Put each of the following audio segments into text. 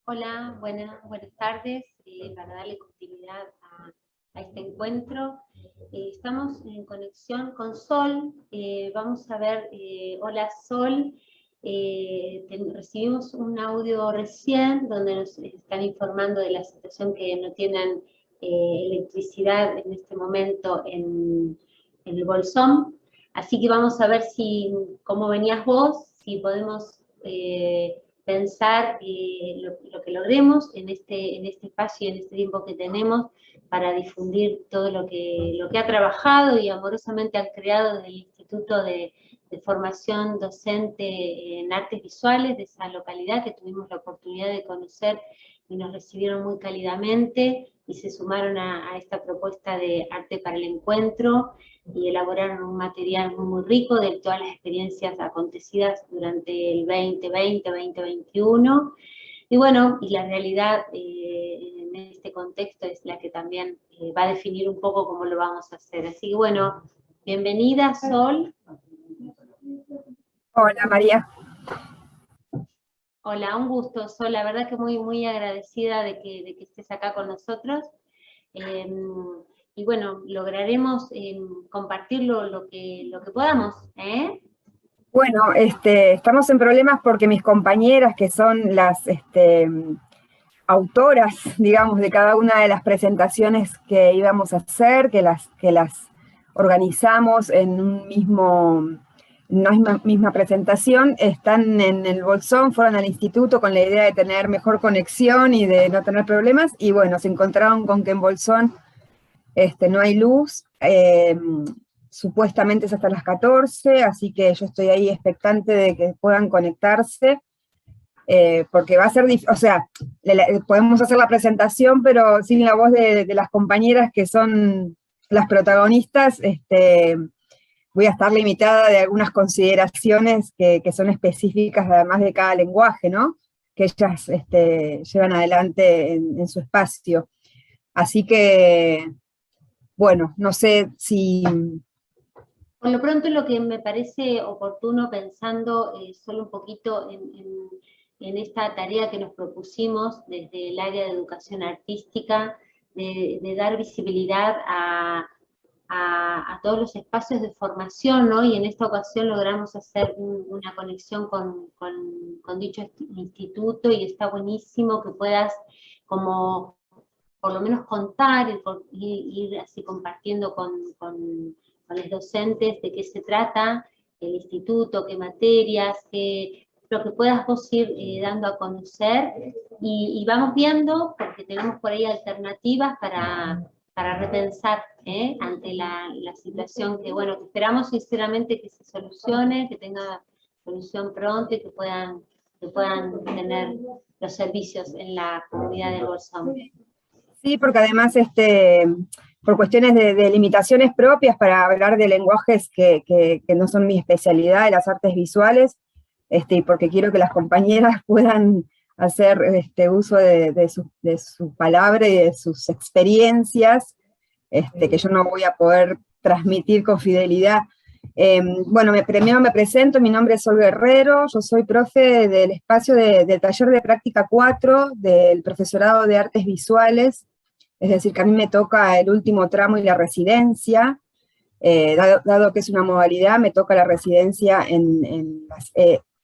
Hola, buenas tardes. Para darle continuidad a este encuentro, estamos en conexión con Sol. Vamos a ver, hola Sol. Recibimos un audio recién donde nos están informando de la situación que no tienen electricidad en este momento en el Bolsón. Así que vamos a ver cómo venías vos, si podemos pensar lo que logremos en este espacio y en este tiempo que tenemos para difundir todo lo que ha trabajado y amorosamente ha creado del Instituto de Formación Docente en Artes Visuales de esa localidad, que tuvimos la oportunidad de conocer y nos recibieron muy cálidamente y se sumaron a esta propuesta de Arte para el Encuentro y elaboraron un material muy rico de todas las experiencias acontecidas durante el 2020-2021. Y bueno, y la realidad en este contexto es la que también va a definir un poco cómo lo vamos a hacer. Así que bueno, bienvenida Sol. Hola María. Hola, un gusto Sol, la verdad que muy agradecida de que estés acá con nosotros. Y bueno, lograremos compartir lo que podamos, ¿eh? Bueno, estamos en problemas porque mis compañeras, que son las autoras, digamos, de cada una de las presentaciones que íbamos a hacer, que las organizamos en una misma presentación, están en el Bolsón, fueron al instituto con la idea de tener mejor conexión y de no tener problemas, y bueno, se encontraron con que en Bolsón no hay luz, supuestamente es hasta las 14, así que yo estoy ahí expectante de que puedan conectarse, porque va a ser difícil, o sea, podemos hacer la presentación, pero sin la voz de las compañeras que son las protagonistas, voy a estar limitada de algunas consideraciones que son específicas además de cada lenguaje, ¿no? Que ellas llevan adelante en su espacio. Así que, bueno, no sé si... Por lo pronto lo que me parece oportuno, pensando solo un poquito en esta tarea que nos propusimos desde el área de educación artística, de dar visibilidad a todos los espacios de formación, ¿no? Y en esta ocasión logramos hacer una conexión con dicho instituto, y está buenísimo que puedas como por lo menos contar, ir así compartiendo con los docentes de qué se trata el instituto, qué materias, lo que puedas vos ir dando a conocer, y vamos viendo, porque tenemos por ahí alternativas para repensar ante la situación que, bueno, que esperamos sinceramente que se solucione, que tenga solución pronto y que puedan tener los servicios en la comunidad del Bolsón. Sí, porque además, por cuestiones de limitaciones propias para hablar de lenguajes que no son mi especialidad, de las artes visuales, y porque quiero que las compañeras puedan hacer uso de su palabra y de sus experiencias, que yo no voy a poder transmitir con fidelidad. Bueno, primero me presento, mi nombre es Sol Guerrero, yo soy profe del espacio del taller de práctica 4 del profesorado de artes visuales, es decir, que a mí me toca el último tramo y la residencia, dado que es una modalidad, me toca la residencia en las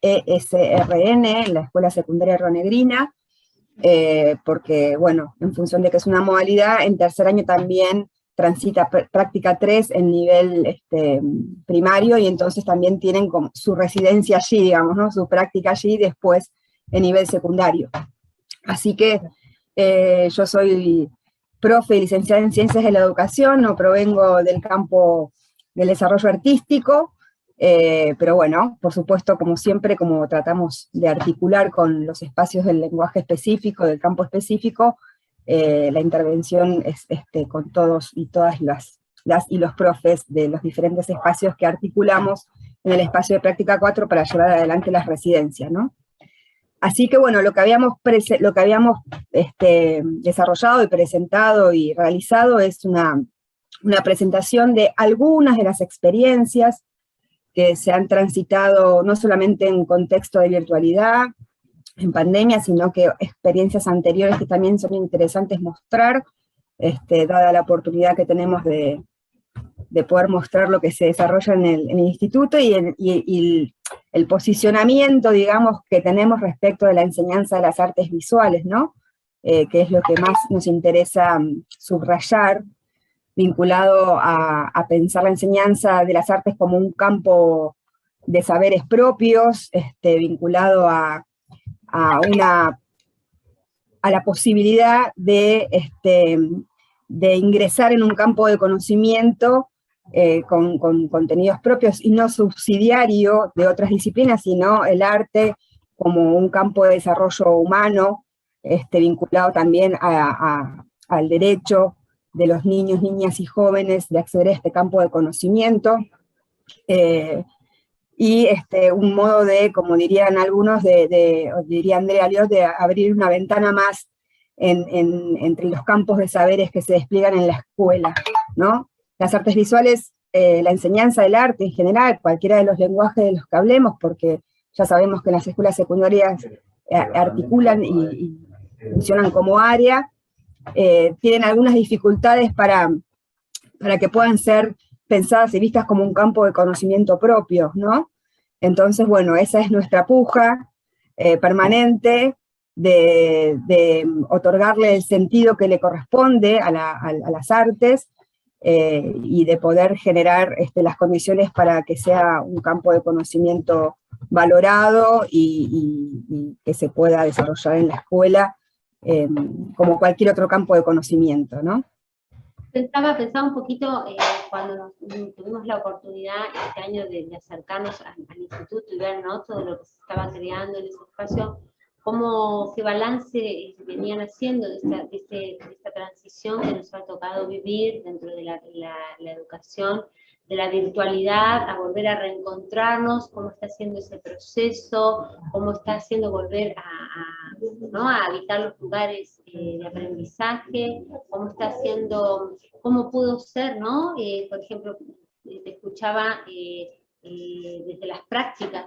ESRN, en la Escuela Secundaria Rionegrina, porque, bueno, en función de que es una modalidad, en tercer año también transita práctica 3 en nivel primario, y entonces también tienen como su residencia allí, digamos, ¿no? Su práctica allí, después en nivel secundario. Así que yo soy profe y licenciada en Ciencias de la Educación, no provengo del campo del desarrollo artístico, pero bueno, por supuesto, como siempre, como tratamos de articular con los espacios del lenguaje específico, del campo específico, la intervención es con todos y todas las y los profes de los diferentes espacios que articulamos en el espacio de práctica 4 para llevar adelante las residencias, ¿no? Así que bueno, lo que habíamos desarrollado y presentado y realizado es una presentación de algunas de las experiencias que se han transitado no solamente en contexto de virtualidad, en pandemia, sino que experiencias anteriores que también son interesantes mostrar, dada la oportunidad que tenemos de poder mostrar lo que se desarrolla en el instituto y el posicionamiento, digamos, que tenemos respecto de la enseñanza de las artes visuales, ¿no? Que es lo que más nos interesa subrayar, vinculado a pensar la enseñanza de las artes como un campo de saberes propios, vinculado a la posibilidad de ingresar en un campo de conocimiento con contenidos propios y no subsidiario de otras disciplinas, sino el arte como un campo de desarrollo humano, vinculado también al derecho de los niños, niñas y jóvenes de acceder a este campo de conocimiento, y un modo de, como dirían algunos, diría Andrea Liot, de abrir una ventana más entre los campos de saberes que se despliegan en la escuela, ¿no? Las artes visuales, la enseñanza del arte en general, cualquiera de los lenguajes de los que hablemos, porque ya sabemos que en las escuelas secundarias articulan y funcionan como área, tienen algunas dificultades para que puedan ser pensadas y vistas como un campo de conocimiento propio, ¿no? Entonces, bueno, esa es nuestra puja permanente de otorgarle el sentido que le corresponde a las artes, y de poder generar las condiciones para que sea un campo de conocimiento valorado y que se pueda desarrollar en la escuela como cualquier otro campo de conocimiento, ¿no? Pensaba un poquito cuando tuvimos la oportunidad este año de acercarnos al instituto y ver, ¿no?, todo lo que se estaba creando en ese espacio, qué balance venían haciendo de esta transición que nos ha tocado vivir dentro de la educación, de la virtualidad, a volver a reencontrarnos, cómo está haciendo ese proceso, cómo está haciendo volver ¿no?, a habitar los lugares de aprendizaje, cómo pudo ser, ¿no? Por ejemplo, te escuchaba desde las prácticas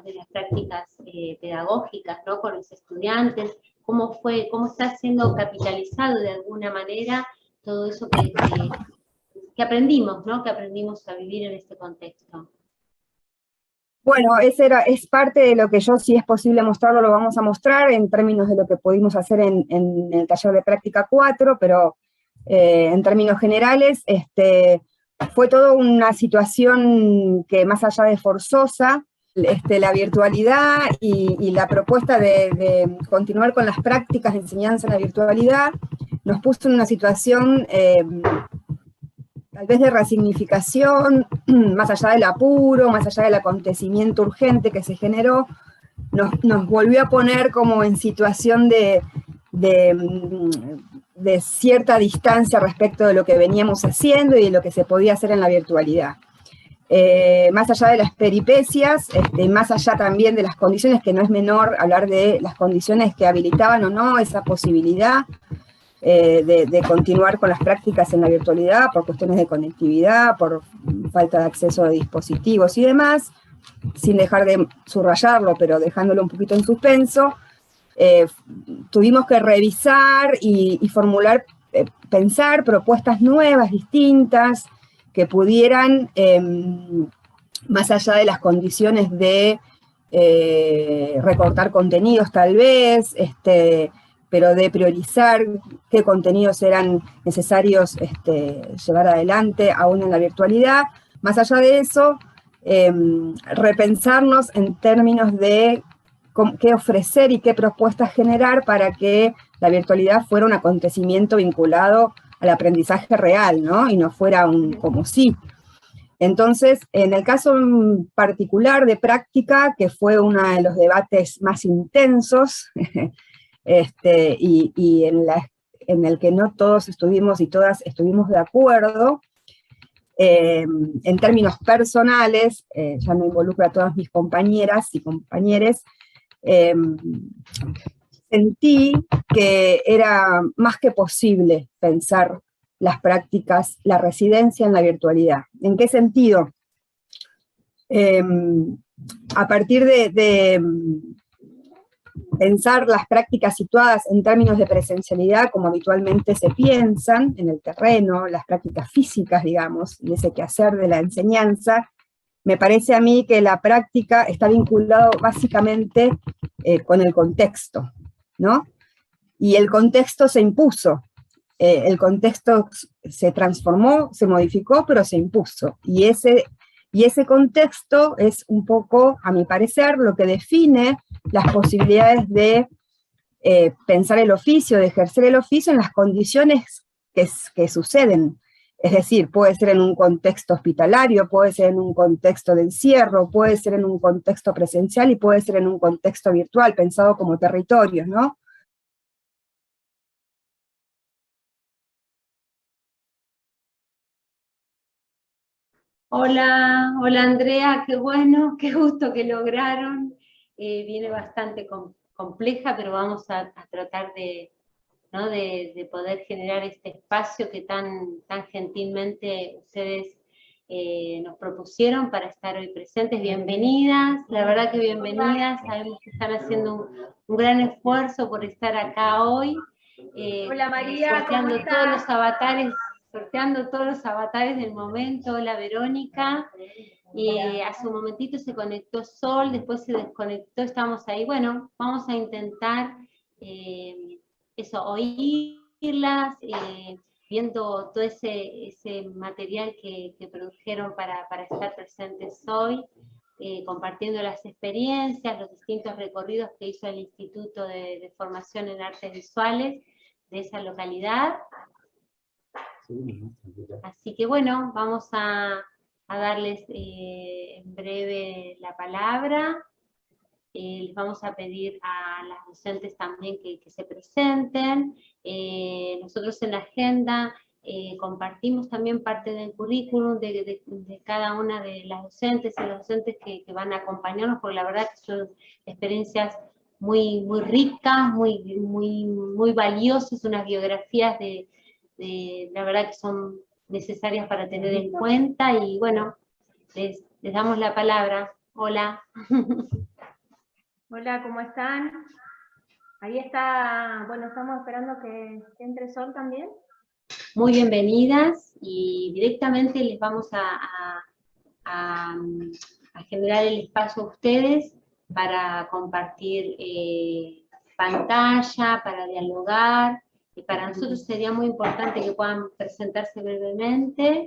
pedagógicas, ¿no?, con los estudiantes, cómo está siendo capitalizado de alguna manera todo eso que aprendimos, ¿no?, que aprendimos a vivir en este contexto. Bueno, es parte de lo que yo, si es posible mostrarlo, lo vamos a mostrar en términos de lo que pudimos hacer en el taller de práctica 4, pero en términos generales, fue toda una situación que, más allá de forzosa, la virtualidad y la propuesta de continuar con las prácticas de enseñanza en la virtualidad nos puso en una situación tal vez de resignificación, más allá del apuro, más allá del acontecimiento urgente que se generó, nos volvió a poner como en situación de cierta distancia respecto de lo que veníamos haciendo y de lo que se podía hacer en la virtualidad. Más allá de las peripecias, más allá también de las condiciones, que no es menor hablar de las condiciones que habilitaban o no esa posibilidad de continuar con las prácticas en la virtualidad, por cuestiones de conectividad, por falta de acceso a dispositivos y demás, sin dejar de subrayarlo, pero dejándolo un poquito en suspenso. Tuvimos que revisar y formular, pensar propuestas nuevas, distintas, que pudieran, más allá de las condiciones de recortar contenidos tal vez, pero de priorizar qué contenidos eran necesarios llevar adelante aún en la virtualidad. Más allá de eso, repensarnos en términos de qué ofrecer y qué propuestas generar para que la virtualidad fuera un acontecimiento vinculado al aprendizaje real, ¿no? Y no fuera un como sí. Entonces, en el caso particular de práctica, que fue uno de los debates más intensos, y en el que no todos estuvimos y todas estuvimos de acuerdo, en términos personales, ya no involucro a todas mis compañeras y compañeros, sentí que era más que posible pensar las prácticas, la residencia en la virtualidad. ¿En qué sentido? A partir pensar las prácticas situadas en términos de presencialidad como habitualmente se piensan, en el terreno, las prácticas físicas, digamos, y ese quehacer de la enseñanza, me parece a mí que la práctica está vinculado básicamente con el contexto, ¿no? Y el contexto se impuso, el contexto se transformó, se modificó, pero se impuso. Y ese contexto es un poco, a mi parecer, lo que define las posibilidades de pensar el oficio, de ejercer el oficio en las condiciones que suceden. Es decir, puede ser en un contexto hospitalario, puede ser en un contexto de encierro, puede ser en un contexto presencial y puede ser en un contexto virtual, pensado como territorios, ¿no? Hola, hola Andrea, qué bueno, qué gusto que lograron. Viene bastante compleja, pero vamos a tratar de, ¿no? de poder generar este espacio que tan gentilmente ustedes nos propusieron para estar hoy presentes. Bienvenidas, la verdad que bienvenidas, sabemos que están haciendo un gran esfuerzo por estar acá hoy. Hola María, ¿cómo estás? Sorteando todos los avatares del momento. Hola Verónica, hace un momentito se conectó Sol, después se desconectó, estamos ahí. Bueno, vamos a intentar oírlas, viendo todo ese material que produjeron para estar presentes hoy, compartiendo las experiencias, los distintos recorridos que hizo el Instituto de Formación en Artes Visuales de esa localidad. Así que bueno, vamos a darles en breve la palabra. Les vamos a pedir a las docentes también que se presenten. Nosotros en la agenda compartimos también parte del currículum de cada una de las docentes y los docentes que van a acompañarnos, porque la verdad que son experiencias muy ricas, muy valiosas, unas biografías la verdad que son necesarias para tener en cuenta, y bueno, les damos la palabra. Hola. Hola, ¿cómo están? Ahí está, bueno, estamos esperando que entre Sol también. Muy bienvenidas, y directamente les vamos a generar el espacio a ustedes para compartir pantalla, para dialogar. Para nosotros sería muy importante que puedan presentarse brevemente,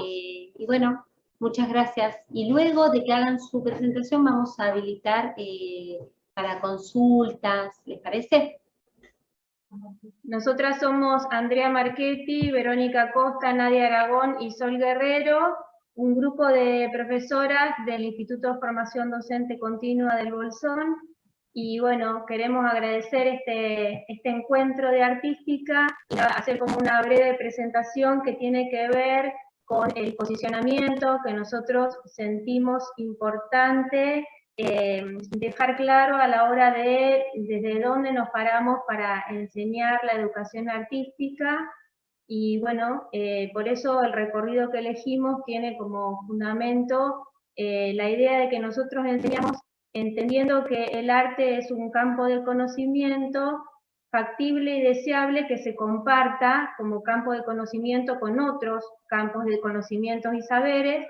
y bueno, muchas gracias. Y luego de que hagan su presentación vamos a habilitar para consultas, ¿les parece? Nosotras somos Andrea Marchetti, Verónica Costa, Nadia Aragón y Sol Guerrero, un grupo de profesoras del Instituto de Formación Docente Continua del Bolsón. Y bueno, queremos agradecer este encuentro de artística, y hacer como una breve presentación que tiene que ver con el posicionamiento que nosotros sentimos importante dejar claro a la hora de desde dónde nos paramos para enseñar la educación artística. Y bueno, por eso el recorrido que elegimos tiene como fundamento la idea de que nosotros enseñamos entendiendo que el arte es un campo de conocimiento factible y deseable que se comparta como campo de conocimiento con otros campos de conocimientos y saberes,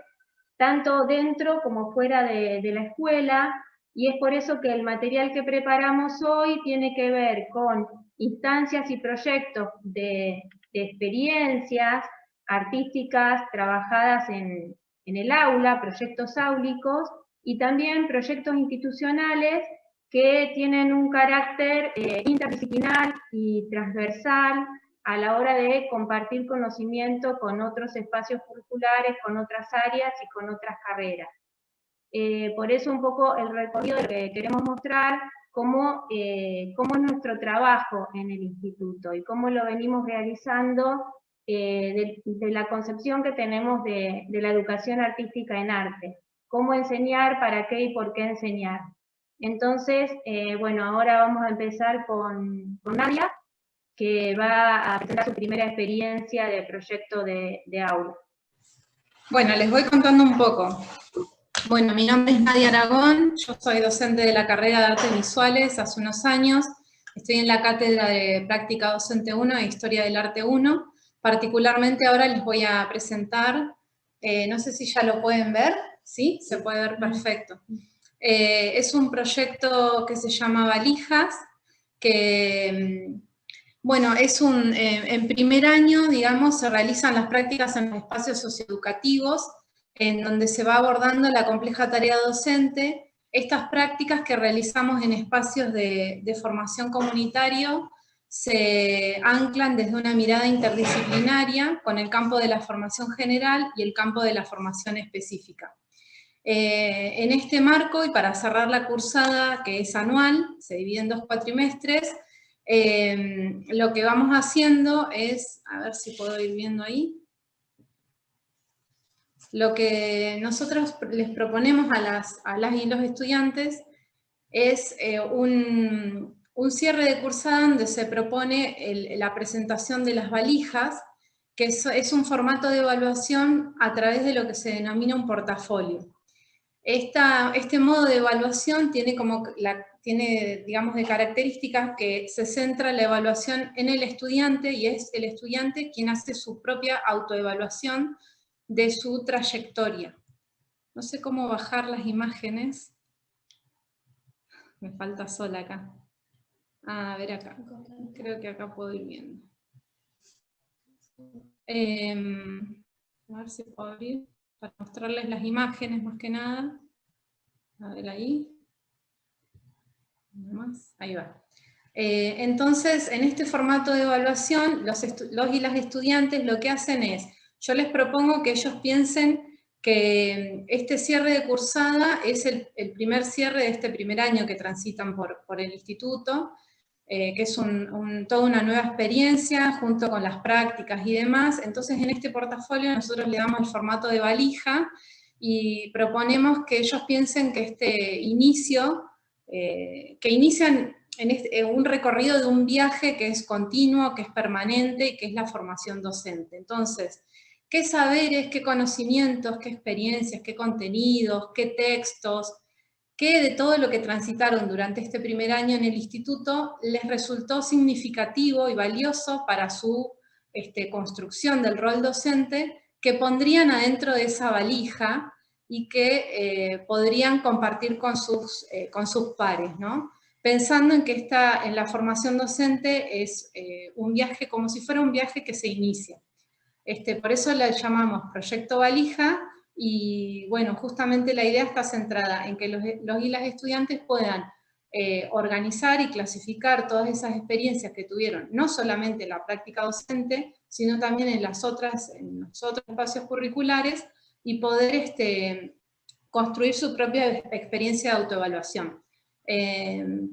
tanto dentro como fuera de la escuela, y es por eso que el material que preparamos hoy tiene que ver con instancias y proyectos de experiencias artísticas trabajadas en el aula, proyectos áulicos, y también proyectos institucionales que tienen un carácter interdisciplinar y transversal a la hora de compartir conocimiento con otros espacios curriculares, con otras áreas y con otras carreras. Por eso un poco el recorrido de lo que queremos mostrar, cómo es nuestro trabajo en el instituto y cómo lo venimos realizando de la concepción que tenemos de la educación artística en arte. Cómo enseñar, para qué y por qué enseñar. Entonces, bueno, ahora vamos a empezar con Nadia, que va a presentar su primera experiencia de proyecto de aula. Bueno, les voy contando un poco. Bueno, mi nombre es Nadia Aragón, yo soy docente de la carrera de Artes Visuales hace unos años, estoy en la cátedra de Práctica Docente 1 e Historia del Arte 1, particularmente ahora les voy a presentar, no sé si ya lo pueden ver, ¿sí? Se puede ver perfecto. Es un proyecto que se llama Valijas, que, bueno, es en primer año, digamos, se realizan las prácticas en los espacios socioeducativos, en donde se va abordando la compleja tarea docente. Estas prácticas que realizamos en espacios de formación comunitario se anclan desde una mirada interdisciplinaria con el campo de la formación general y el campo de la formación específica. En este marco, y para cerrar la cursada, que es anual, se divide en 2 cuatrimestres, lo que vamos haciendo es, a ver si puedo ir viendo ahí, lo que nosotros les proponemos a las y los estudiantes es un cierre de cursada donde se propone la presentación de las valijas, que es un formato de evaluación a través de lo que se denomina un portafolio. Este modo de evaluación tiene, digamos, de características que se centra la evaluación en el estudiante, y es el estudiante quien hace su propia autoevaluación de su trayectoria. No sé cómo bajar las imágenes. Me falta sola acá. A ver acá. Creo que acá puedo ir viendo. A ver si puedo abrir para mostrarles las imágenes más que nada. A ver ahí. Nada más. Ahí va. Entonces, en este formato de evaluación, los y las estudiantes lo que hacen es, yo les propongo que ellos piensen que este cierre de cursada es el primer cierre de este primer año que transitan por el instituto, que es toda una nueva experiencia junto con las prácticas y demás. Entonces, en este portafolio nosotros le damos el formato de valija y proponemos que ellos piensen que este inicio, que inician en un recorrido de un viaje que es continuo, que es permanente y que es la formación docente. Entonces, ¿qué saberes, qué conocimientos, qué experiencias, qué contenidos, qué textos, qué de todo lo que transitaron durante este primer año en el instituto les resultó significativo y valioso para su construcción del rol docente, que pondrían adentro de esa valija y que podrían compartir con sus pares, ¿no? Pensando en que en la formación docente es un viaje, como si fuera un viaje que se inicia. Por eso le llamamos Proyecto Valija, y bueno, justamente la idea está centrada en que los y las estudiantes puedan organizar y clasificar todas esas experiencias que tuvieron, no solamente en la práctica docente, sino también en los otros espacios curriculares, y poder construir su propia experiencia de autoevaluación.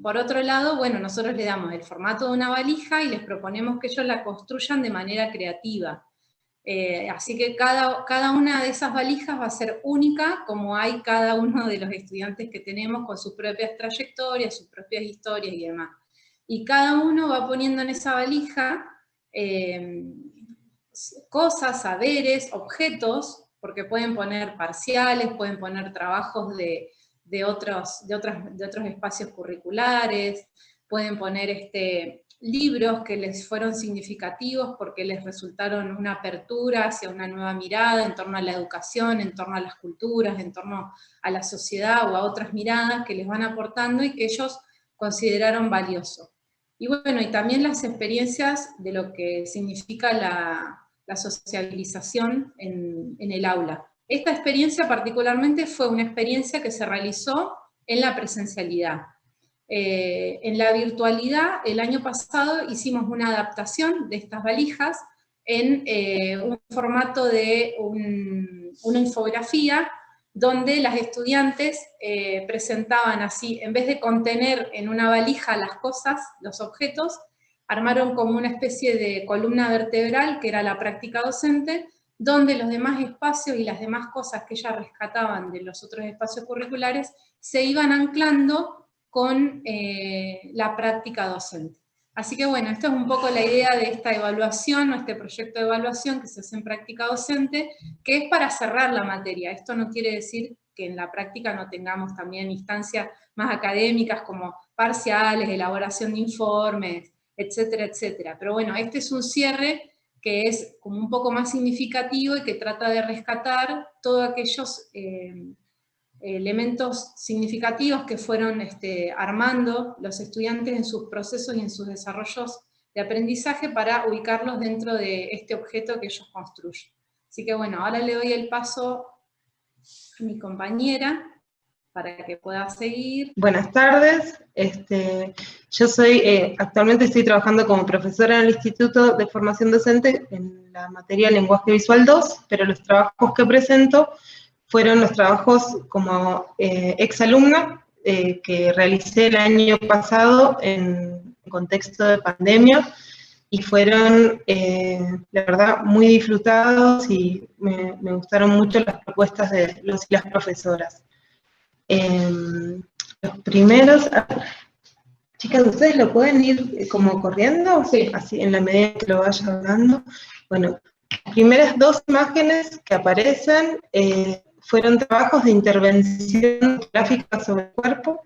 Por otro lado, bueno, nosotros le damos el formato de una valija y les proponemos que ellos la construyan de manera creativa. Así que cada una de esas valijas va a ser única, como hay cada uno de los estudiantes que tenemos con sus propias trayectorias, sus propias historias y demás. Y cada uno va poniendo en esa valija cosas, saberes, objetos, porque pueden poner parciales, pueden poner trabajos de otros espacios curriculares, pueden poner libros que les fueron significativos porque les resultaron una apertura hacia una nueva mirada en torno a la educación, en torno a las culturas, en torno a la sociedad o a otras miradas que les van aportando y que ellos consideraron valioso. Y bueno, y también las experiencias de lo que significa la sociabilización en el aula. Esta experiencia particularmente fue una experiencia que se realizó en la presencialidad. En la virtualidad, el año pasado hicimos una adaptación de estas valijas en un formato de una infografía, donde las estudiantes presentaban así, en vez de contener en una valija las cosas, los objetos, armaron como una especie de columna vertebral, que era la práctica docente, donde los demás espacios y las demás cosas que ellas rescataban de los otros espacios curriculares se iban anclando con la práctica docente. Así que bueno, esta es un poco la idea de esta evaluación, o este proyecto de evaluación que se hace en práctica docente, que es para cerrar la materia. Esto no quiere decir que en la práctica no tengamos también instancias más académicas como parciales, elaboración de informes, etcétera, etcétera. Pero bueno, este es un cierre que es como un poco más significativo y que trata de rescatar todos aquellos elementos significativos que fueron armando los estudiantes en sus procesos y en sus desarrollos de aprendizaje para ubicarlos dentro de este objeto que ellos construyen. Así que bueno, ahora le doy el paso a mi compañera para que pueda seguir. Buenas tardes, yo actualmente estoy trabajando como profesora en el Instituto de Formación Docente en la materia Lenguaje Visual 2, pero los trabajos que presento fueron los trabajos como exalumna que realicé el año pasado en contexto de pandemia, y fueron, la verdad, muy disfrutados y me gustaron mucho las propuestas de los y las profesoras. Los primeros, chicas, ¿ustedes lo pueden ir como corriendo? Sí. Así, en la medida que lo vaya hablando. Bueno, las primeras dos imágenes que aparecen fueron trabajos de intervención gráfica sobre el cuerpo.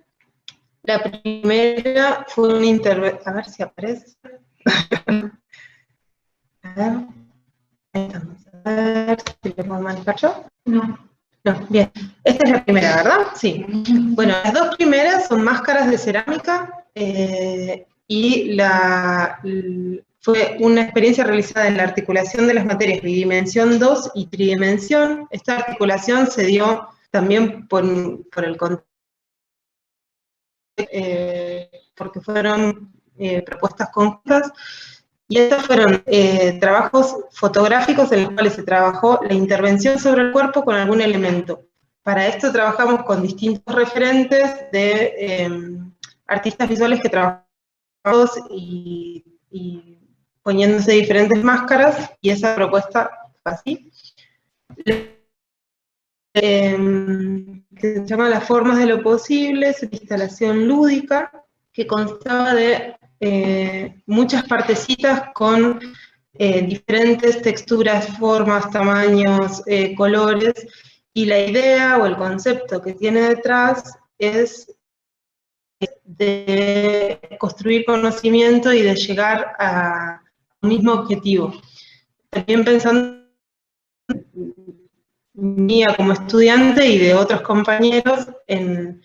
La primera fue una intervención, a ver si aparece. A ver si lo puedo manejar yo. No, bien. Esta es la primera, ¿verdad? Sí. Bueno, las dos primeras son máscaras de cerámica y fue una experiencia realizada en la articulación de las materias bidimensión 2 y tridimensión. Esta articulación se dio también por el contexto, porque fueron propuestas conjuntas. Y estos fueron trabajos fotográficos en los cuales se trabajó la intervención sobre el cuerpo con algún elemento. Para esto trabajamos con distintos referentes de artistas visuales que trabajamos y poniéndose diferentes máscaras, y esa propuesta fue así. Que se llama Las formas de lo posible, es una instalación lúdica que constaba de muchas partecitas con diferentes texturas, formas, tamaños, colores, y la idea o el concepto que tiene detrás es de construir conocimiento y de llegar a un mismo objetivo. También pensando mía como estudiante y de otros compañeros en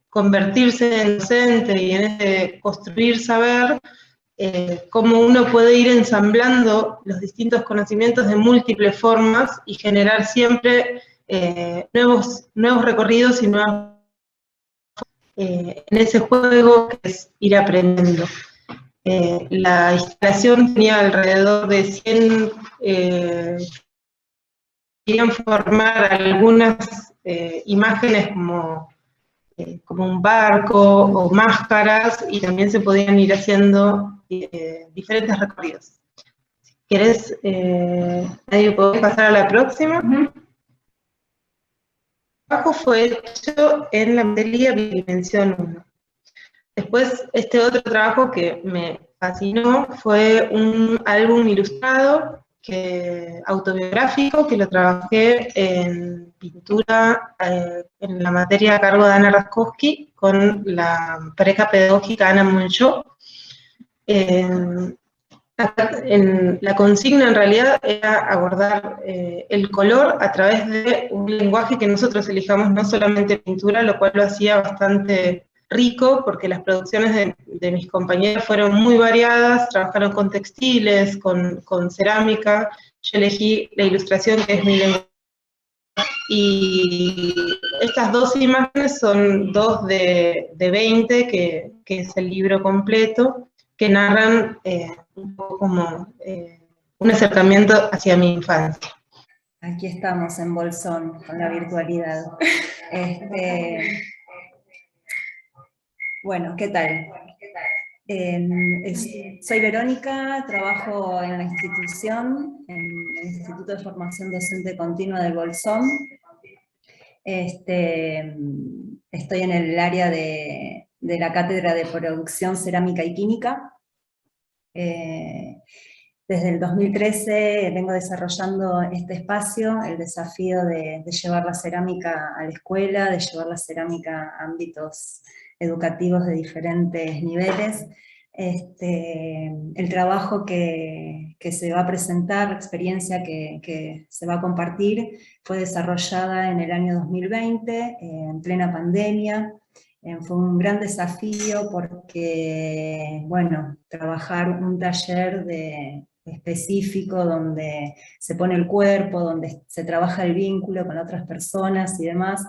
convertirse en docente y en construir saber, cómo uno puede ir ensamblando los distintos conocimientos de múltiples formas y generar siempre nuevos recorridos y nuevas en ese juego que es ir aprendiendo. La instalación tenía alrededor de 100, querían formar algunas imágenes como un barco o máscaras, y también se podían ir haciendo diferentes recorridos. Si querés, Nadia, ¿podés pasar a la próxima? El trabajo fue hecho en la materia Bidimensión 1. Después, este otro trabajo que me fascinó fue un álbum ilustrado autobiográfico, que lo trabajé en pintura en la materia a cargo de Ana Raskowski con la pareja pedagógica Ana Monchó. La consigna en realidad era abordar el color a través de un lenguaje que nosotros elijamos, no solamente pintura, lo cual lo hacía bastante rico, porque las producciones de mis compañeras fueron muy variadas, trabajaron con textiles, con cerámica. Yo elegí la ilustración, que es mi lenguaje, y estas dos imágenes son dos de 20, que es el libro completo, que narran un poco como un acercamiento hacia mi infancia. Aquí estamos en Bolsón, con la virtualidad. Bueno, ¿qué tal? Soy Verónica, trabajo en la institución, en el Instituto de Formación Docente Continua del Bolsón. Estoy en el área de la Cátedra de Producción Cerámica y Química. Desde el 2013 vengo desarrollando este espacio, el desafío de llevar la cerámica a la escuela, de llevar la cerámica a ámbitos educativos de diferentes niveles. El trabajo que se va a presentar, la experiencia que se va a compartir, fue desarrollada en el año 2020, en plena pandemia. Fue un gran desafío porque, bueno, trabajar un taller específico donde se pone el cuerpo, donde se trabaja el vínculo con otras personas y demás,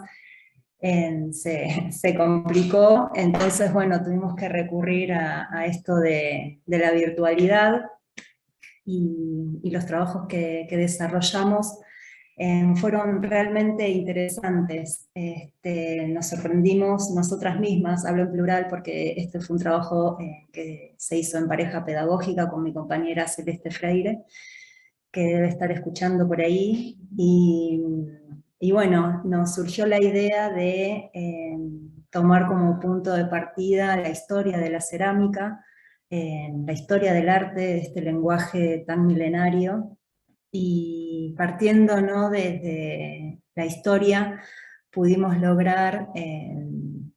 se complicó. Entonces, bueno, tuvimos que recurrir a esto de la virtualidad, y los trabajos que desarrollamos fueron realmente interesantes. Nos sorprendimos nosotras mismas, hablo en plural porque este fue un trabajo que se hizo en pareja pedagógica con mi compañera Celeste Freire, que debe estar escuchando por ahí, y bueno, nos surgió la idea de tomar como punto de partida la historia de la cerámica, la historia del arte, de este lenguaje tan milenario, y partiendo, ¿no?, desde la historia pudimos lograr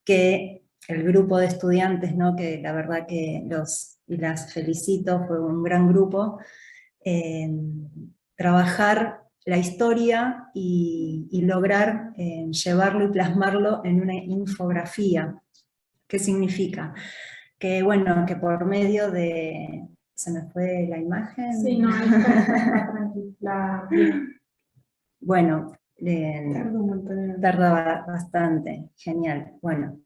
que el grupo de estudiantes, ¿no?, que la verdad que las felicito, fue un gran grupo, trabajar la historia y lograr llevarlo y plasmarlo en una infografía. ¿Qué significa? Que bueno, que por medio de... ¿Se me fue la imagen? Sí, no, está tranquila. Bueno, tarda bastante, genial. Bueno,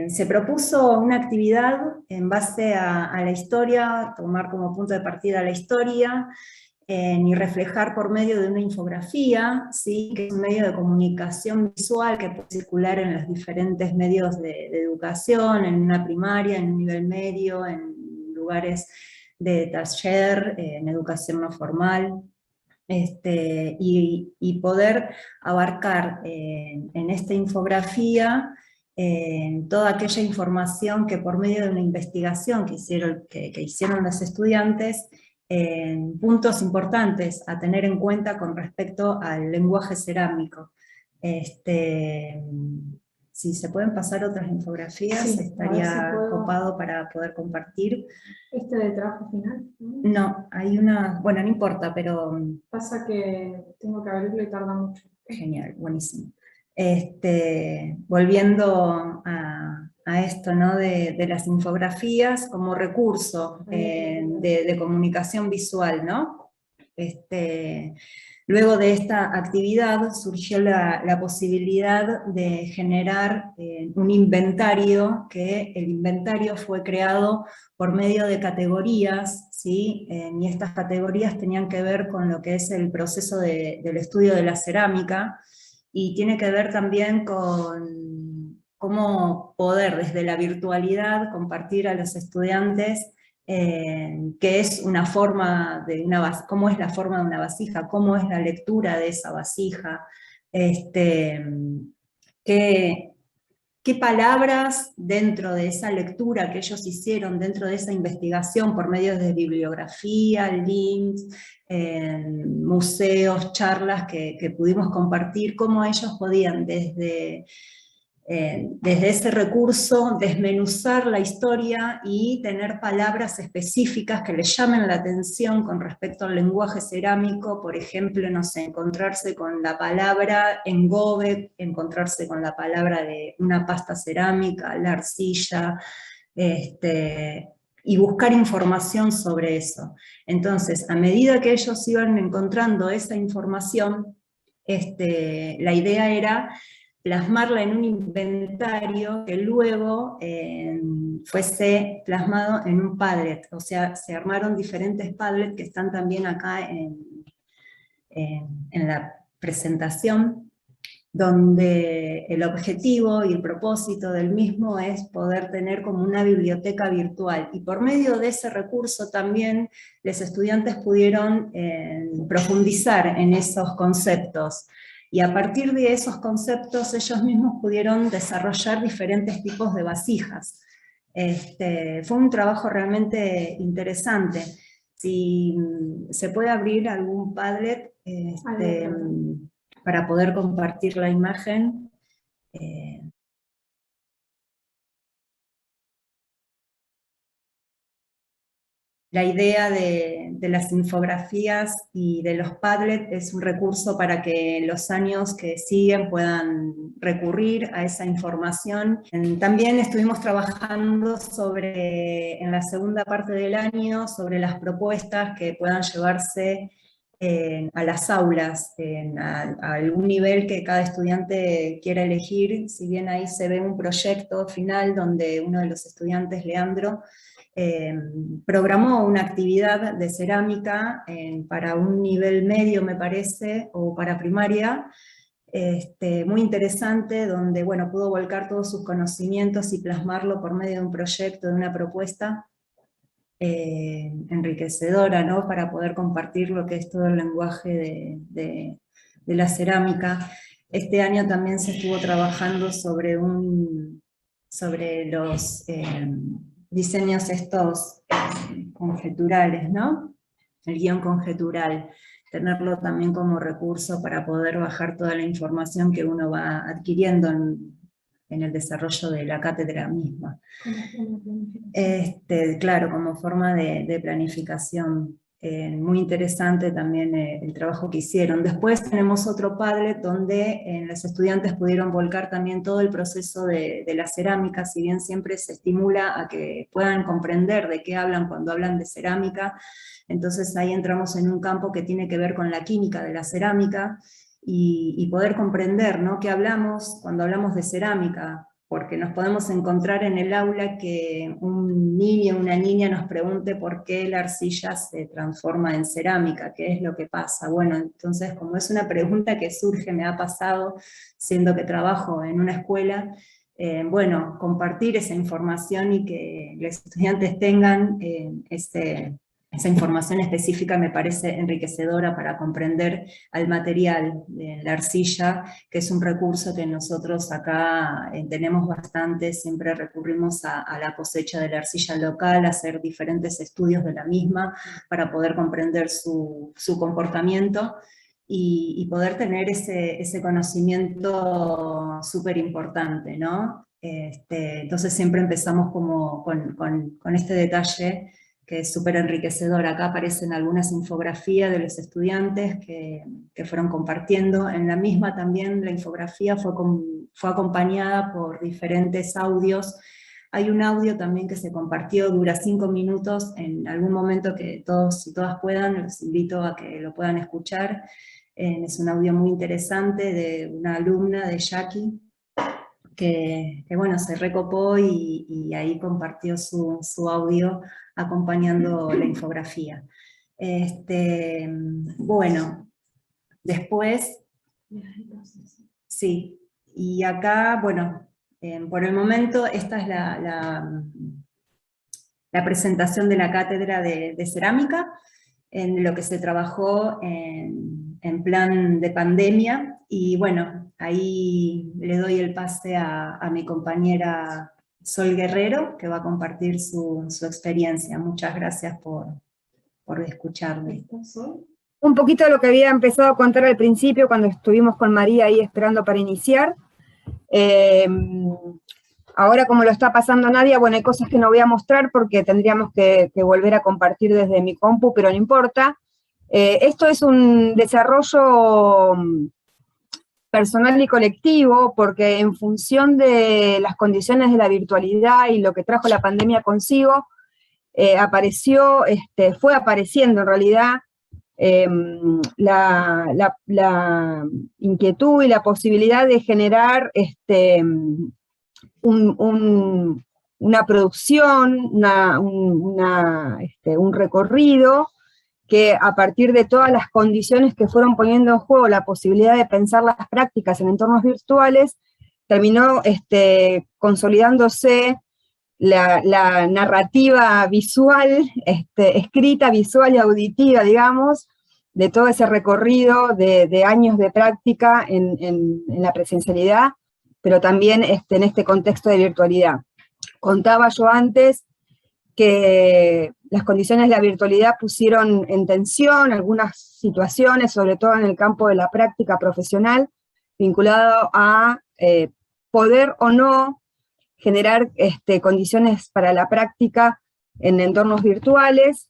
se propuso una actividad en base a la historia, tomar como punto de partida la historia, y reflejar por medio de una infografía, ¿sí?, que es un medio de comunicación visual que puede circular en los diferentes medios de educación, en una primaria, en un nivel medio, en lugares de taller, en educación no formal, y poder abarcar en esta infografía toda aquella información que por medio de una investigación que hicieron los estudiantes, puntos importantes a tener en cuenta con respecto al lenguaje cerámico. Si se pueden pasar otras infografías, sí, estaría copado para poder compartir. ¿Este de trabajo final? No, hay una, bueno, no importa, pero... Pasa que tengo que abrirlo y tarda mucho. Genial, buenísimo. Volviendo a esto, ¿no?, de las infografías como recurso de comunicación visual, ¿no? Luego de esta actividad surgió la posibilidad de generar un inventario, que el inventario fue creado por medio de categorías, ¿sí? Y estas categorías tenían que ver con lo que es el proceso del estudio de la cerámica, y tiene que ver también con cómo poder desde la virtualidad compartir a los estudiantes qué es una forma de cómo es la forma de una vasija, cómo es la lectura de esa vasija, qué palabras dentro de esa lectura que ellos hicieron, dentro de esa investigación por medio de bibliografía, links, museos, charlas que pudimos compartir, cómo ellos podían desde ese recurso desmenuzar la historia y tener palabras específicas que les llamen la atención con respecto al lenguaje cerámico. Por ejemplo, no sé, encontrarse con la palabra engobe, encontrarse con la palabra de una pasta cerámica, la arcilla, y buscar información sobre eso. Entonces, a medida que ellos iban encontrando esa información, la idea era plasmarla en un inventario que luego fuese plasmado en un Padlet. O sea, se armaron diferentes Padlets que están también acá en la presentación, donde el objetivo y el propósito del mismo es poder tener como una biblioteca virtual, y por medio de ese recurso también los estudiantes pudieron profundizar en esos conceptos, y a partir de esos conceptos ellos mismos pudieron desarrollar diferentes tipos de vasijas. Fue un trabajo realmente interesante. Si se puede abrir algún Padlet para poder compartir la imagen. La idea de las infografías y de los Padlet es un recurso para que los años que siguen puedan recurrir a esa información. También estuvimos trabajando en la segunda parte del año, sobre las propuestas que puedan llevarse a las aulas, a algún nivel que cada estudiante quiera elegir. Si bien ahí se ve un proyecto final donde uno de los estudiantes, Leandro, programó una actividad de cerámica para un nivel medio, me parece, o para primaria, muy interesante, donde bueno, pudo volcar todos sus conocimientos y plasmarlo por medio de un proyecto, de una propuesta enriquecedora, ¿no? Para poder compartir lo que es todo el lenguaje de la cerámica. Este año también se estuvo trabajando sobre los diseños estos conjeturales, ¿no? El guión conjetural, tenerlo también como recurso para poder bajar toda la información que uno va adquiriendo en el desarrollo de la cátedra misma. Claro, como forma de planificación. Muy interesante también el trabajo que hicieron. Después tenemos otro Padlet donde los estudiantes pudieron volcar también todo el proceso de la cerámica, si bien siempre se estimula a que puedan comprender de qué hablan cuando hablan de cerámica. Entonces ahí entramos en un campo que tiene que ver con la química de la cerámica y poder comprender, ¿no?, qué hablamos cuando hablamos de cerámica, porque nos podemos encontrar en el aula que un niño o una niña nos pregunte por qué la arcilla se transforma en cerámica, qué es lo que pasa. Bueno, entonces como es una pregunta que surge, me ha pasado siendo que trabajo en una escuela, bueno, compartir esa información y que los estudiantes tengan esa información específica me parece enriquecedora para comprender al material de la arcilla, que es un recurso que nosotros acá tenemos bastante, siempre recurrimos a la cosecha de la arcilla local, a hacer diferentes estudios de la misma para poder comprender su comportamiento y poder tener ese conocimiento súper importante, ¿no? Entonces siempre empezamos como con este detalle que es súper enriquecedor. Acá aparecen algunas infografías de los estudiantes que fueron compartiendo. En la misma también la infografía fue acompañada por diferentes audios. Hay un audio también que se compartió, dura 5 minutos, en algún momento que todos y todas puedan, los invito a que lo puedan escuchar. Es un audio muy interesante de una alumna de Jackie, que bueno, se recopó y ahí compartió su audio acompañando la infografía. Bueno, después, sí, y acá, bueno, por el momento esta es la presentación de la cátedra de cerámica, en lo que se trabajó en plan de pandemia, y bueno, ahí le doy el pase a mi compañera Sol Guerrero, que va a compartir su experiencia. Muchas gracias por escucharme. Un poquito de lo que había empezado a contar al principio, cuando estuvimos con María ahí esperando para iniciar. Ahora, como lo está pasando Nadia, bueno, hay cosas que no voy a mostrar porque tendríamos que volver a compartir desde mi compu, pero no importa. Esto es un desarrollo personal y colectivo, porque en función de las condiciones de la virtualidad y lo que trajo la pandemia consigo, fue apareciendo en realidad la inquietud y la posibilidad de generar una producción, un recorrido, que a partir de todas las condiciones que fueron poniendo en juego la posibilidad de pensar las prácticas en entornos virtuales, terminó consolidándose la narrativa visual, escrita, visual y auditiva, digamos, de todo ese recorrido de años de práctica en la presencialidad, pero también en este contexto de virtualidad. Contaba yo antes que las condiciones de la virtualidad pusieron en tensión algunas situaciones, sobre todo en el campo de la práctica profesional, vinculado a poder o no generar condiciones para la práctica en entornos virtuales.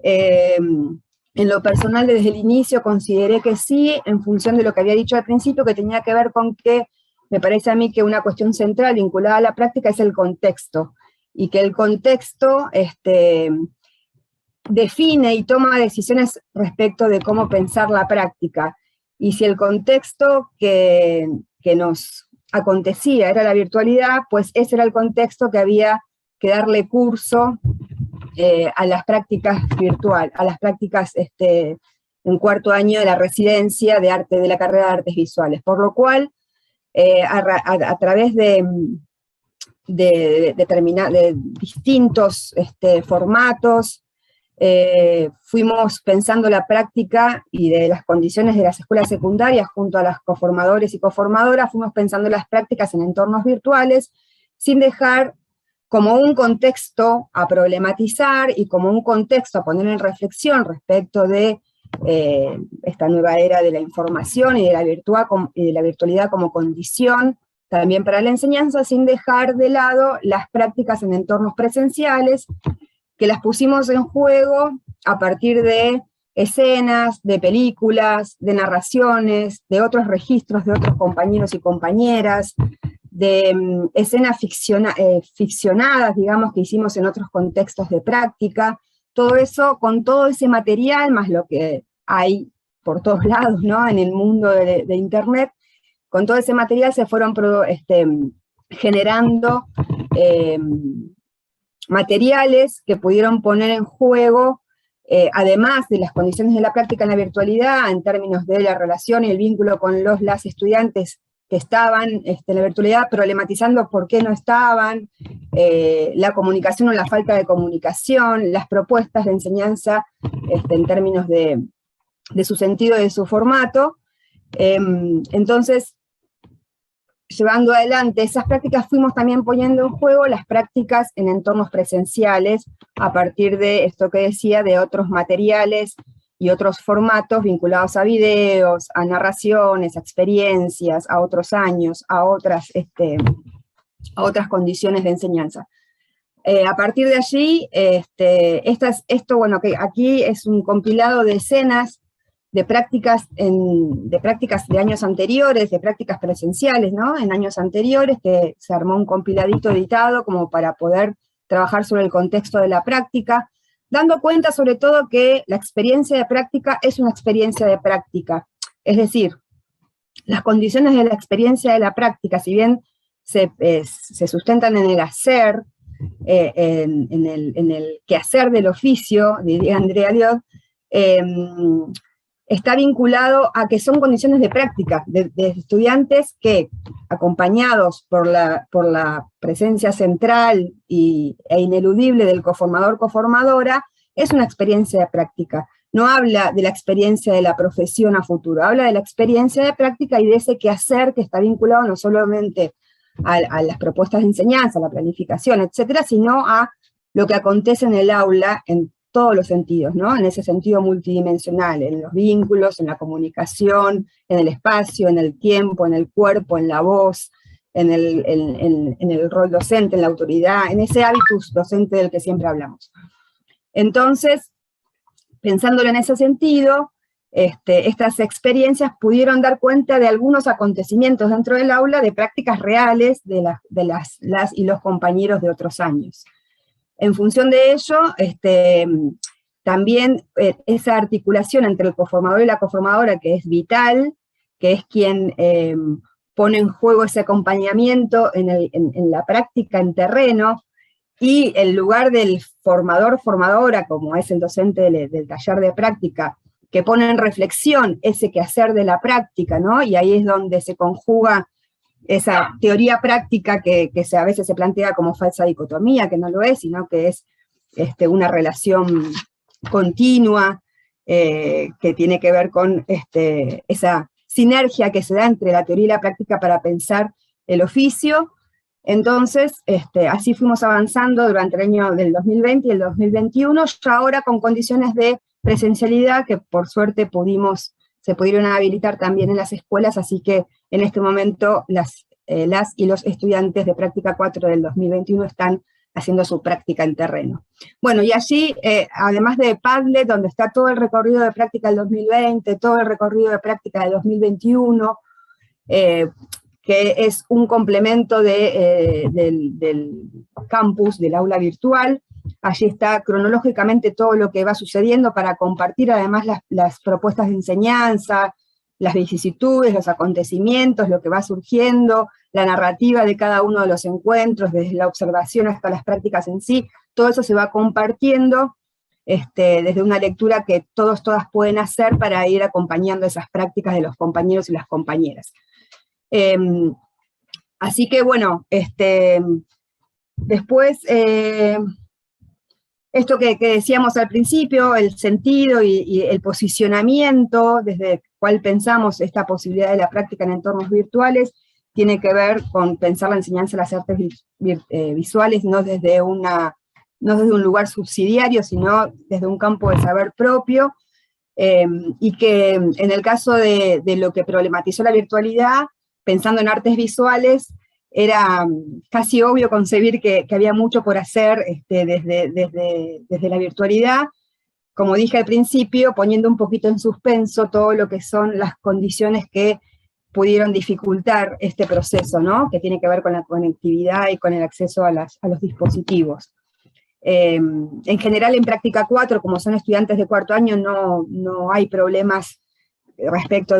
En lo personal, desde el inicio consideré que sí, en función de lo que había dicho al principio, que tenía que ver con que me parece a mí que una cuestión central vinculada a la práctica es el contexto, y que el contexto define y toma decisiones respecto de cómo pensar la práctica. Y si el contexto que nos acontecía era la virtualidad, pues ese era el contexto que había que darle curso a las prácticas virtuales, a las prácticas en cuarto año de la residencia de arte, de la carrera de artes visuales. Por lo cual, a través de distintos formatos, fuimos pensando la práctica y de las condiciones de las escuelas secundarias junto a las coformadores y coformadoras, fuimos pensando las prácticas en entornos virtuales, sin dejar como un contexto a problematizar y como un contexto a poner en reflexión respecto de esta nueva era de la información y de la virtualidad como condición también para la enseñanza, sin dejar de lado las prácticas en entornos presenciales, que las pusimos en juego a partir de escenas, de películas, de narraciones, de otros registros de otros compañeros y compañeras, de escenas ficcionadas, digamos, que hicimos en otros contextos de práctica. Todo eso, con todo ese material, más lo que hay por todos lados, ¿no?, en el mundo de Internet, con todo ese material se fueron generando materiales que pudieron poner en juego, además de las condiciones de la práctica en la virtualidad, en términos de la relación y el vínculo con las estudiantes que estaban en la virtualidad, problematizando por qué no estaban, la comunicación o la falta de comunicación, las propuestas de enseñanza en términos de su sentido y de su formato. Entonces, llevando adelante esas prácticas, fuimos también poniendo en juego las prácticas en entornos presenciales, a partir de esto que decía, de otros materiales y otros formatos vinculados a videos, a narraciones, a experiencias, a otros años, a otras condiciones de enseñanza. A partir de allí, bueno, que aquí es un compilado de escenas de prácticas de años anteriores, de prácticas presenciales, ¿no?, en años anteriores, que se armó un compiladito editado como para poder trabajar sobre el contexto de la práctica, dando cuenta sobre todo que la experiencia de práctica es una experiencia de práctica. Es decir, las condiciones de la experiencia de la práctica, si bien se sustentan en el hacer, en el quehacer del oficio, diría Andrea Liot, está vinculado a que son condiciones de práctica, de estudiantes que, acompañados por la presencia central e ineludible del coformador-coformadora, es una experiencia de práctica. No habla de la experiencia de la profesión a futuro, habla de la experiencia de práctica y de ese quehacer que está vinculado no solamente a las propuestas de enseñanza, a la planificación, etcétera, sino a lo que acontece en el aula en todos los sentidos, ¿no?, en ese sentido multidimensional, en los vínculos, en la comunicación, en el espacio, en el tiempo, en el cuerpo, en la voz, en el rol docente, en la autoridad, en ese hábitus docente del que siempre hablamos. Entonces, pensándolo en ese sentido, estas experiencias pudieron dar cuenta de algunos acontecimientos dentro del aula, de prácticas reales de las y los compañeros de otros años. En función de ello, también esa articulación entre el coformador y la coformadora, que es vital, que es quien pone en juego ese acompañamiento en la práctica en terreno, y el lugar del formador-formadora, como es el docente del taller de práctica, que pone en reflexión ese quehacer de la práctica, ¿no?, y ahí es donde se conjuga esa teoría práctica que a veces se plantea como falsa dicotomía, que no lo es, sino que es una relación continua, que tiene que ver con esa sinergia que se da entre la teoría y la práctica para pensar el oficio. Entonces, así fuimos avanzando durante el año del 2020 y el 2021, ya ahora con condiciones de presencialidad que por suerte se pudieron habilitar también en las escuelas, así que en este momento las y los estudiantes de práctica 4 del 2021 están haciendo su práctica en terreno. Bueno, y allí, además de Padlet, donde está todo el recorrido de práctica del 2020, todo el recorrido de práctica del 2021, que es un complemento del campus, del aula virtual. Allí está cronológicamente todo lo que va sucediendo para compartir además las propuestas de enseñanza, las vicisitudes, los acontecimientos, lo que va surgiendo, la narrativa de cada uno de los encuentros, desde la observación hasta las prácticas en sí. Todo eso se va compartiendo desde una lectura que todas pueden hacer para ir acompañando esas prácticas de los compañeros y las compañeras. Así que bueno, después, esto que decíamos al principio, el sentido y el posicionamiento, desde el cual pensamos esta posibilidad de la práctica en entornos virtuales, tiene que ver con pensar la enseñanza de las artes visuales no desde un lugar subsidiario, sino desde un campo de saber propio, y que en el caso de lo que problematizó la virtualidad, pensando en artes visuales, era casi obvio concebir que había mucho por hacer desde la virtualidad, como dije al principio, poniendo un poquito en suspenso todo lo que son las condiciones que pudieron dificultar este proceso, ¿no? Que tiene que ver con la conectividad y con el acceso a los dispositivos. En general, en práctica 4, como son estudiantes de cuarto año, no hay problemas respecto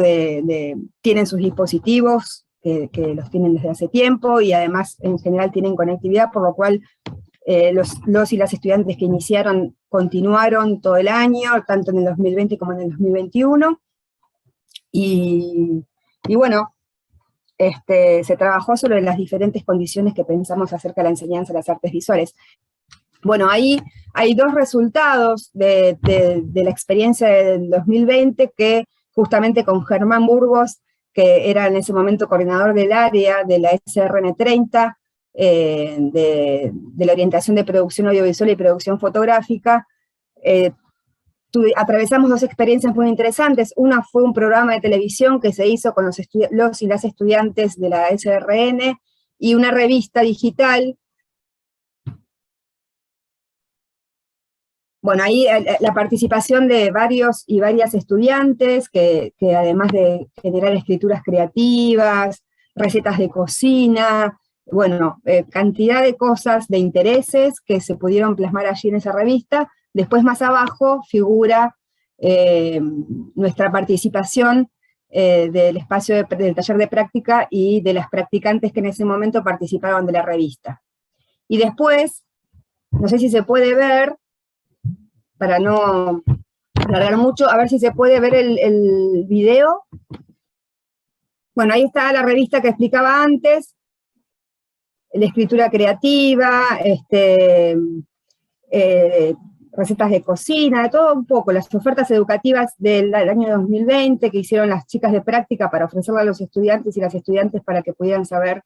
tienen sus dispositivos, que los tienen desde hace tiempo, y además en general tienen conectividad, por lo cual los y las estudiantes que iniciaron continuaron todo el año, tanto en el 2020 como en el 2021, y bueno, se trabajó sobre las diferentes condiciones que pensamos acerca de la enseñanza de las artes visuales. Bueno, ahí hay dos resultados de la experiencia del 2020 que justamente con Germán Burgos, que era en ese momento coordinador del área de la SRN30, de la orientación de producción audiovisual y producción fotográfica, atravesamos dos experiencias muy interesantes. Una fue un programa de televisión que se hizo con los y las estudiantes de la SRN, y una revista digital. Bueno, ahí la participación de varios y varias estudiantes, que además de generar escrituras creativas, recetas de cocina, bueno, cantidad de cosas, de intereses que se pudieron plasmar allí en esa revista. Después más abajo figura nuestra participación del espacio del taller de práctica y de las practicantes que en ese momento participaron de la revista. Y después, no sé si se puede ver, para no alargar mucho, a ver si se puede ver el video. Bueno, ahí está la revista que explicaba antes, la escritura creativa, recetas de cocina, de todo un poco, las ofertas educativas del año 2020 que hicieron las chicas de práctica para ofrecerle a los estudiantes y las estudiantes para que pudieran saber,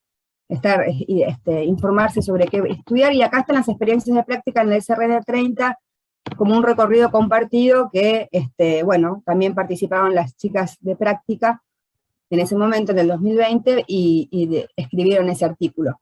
informarse sobre qué estudiar. Y acá están las experiencias de práctica en la SRN30, como un recorrido compartido que, bueno, también participaron las chicas de práctica en ese momento, en el 2020, y escribieron ese artículo.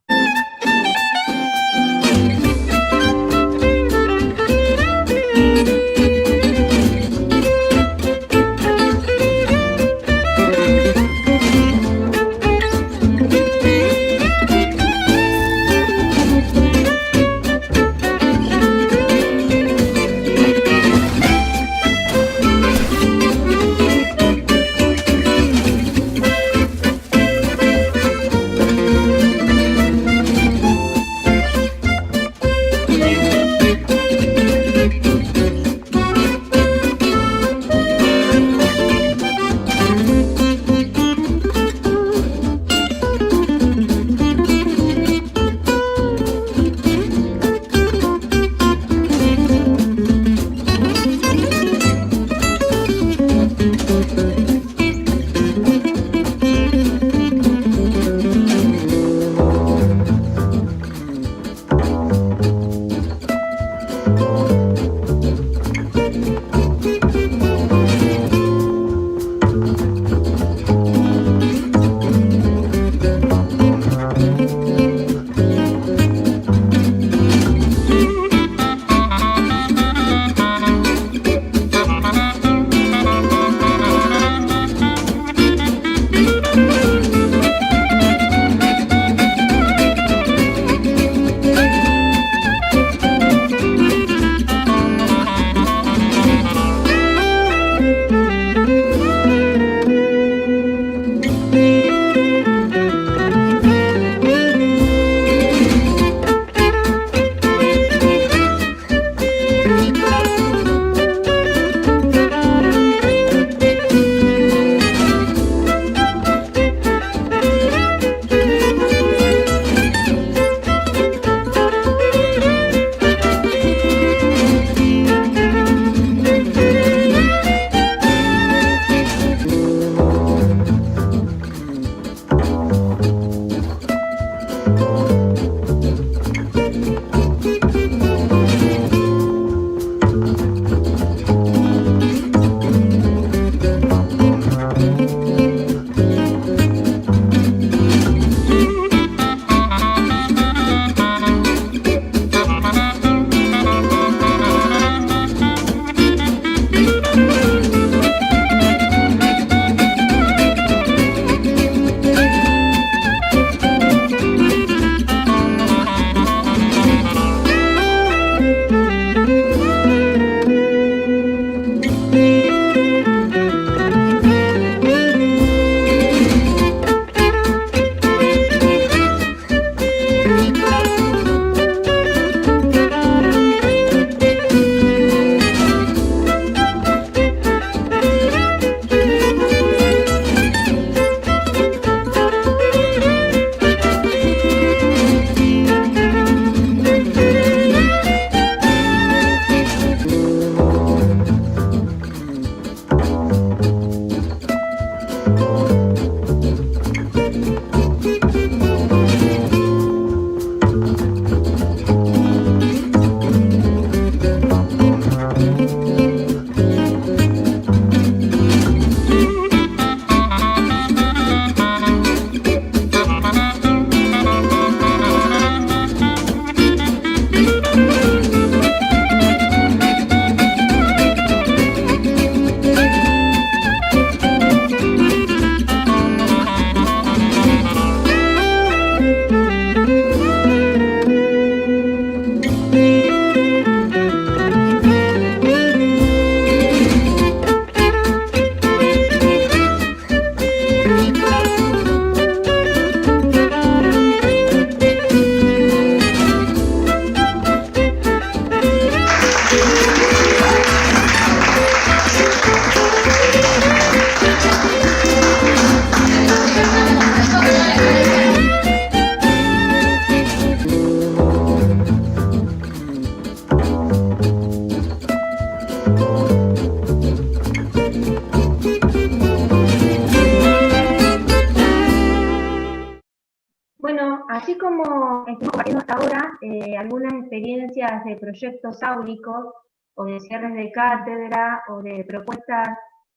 Así como estamos compartiendo hasta ahora algunas experiencias de proyectos áuricos o de cierres de cátedra o de propuestas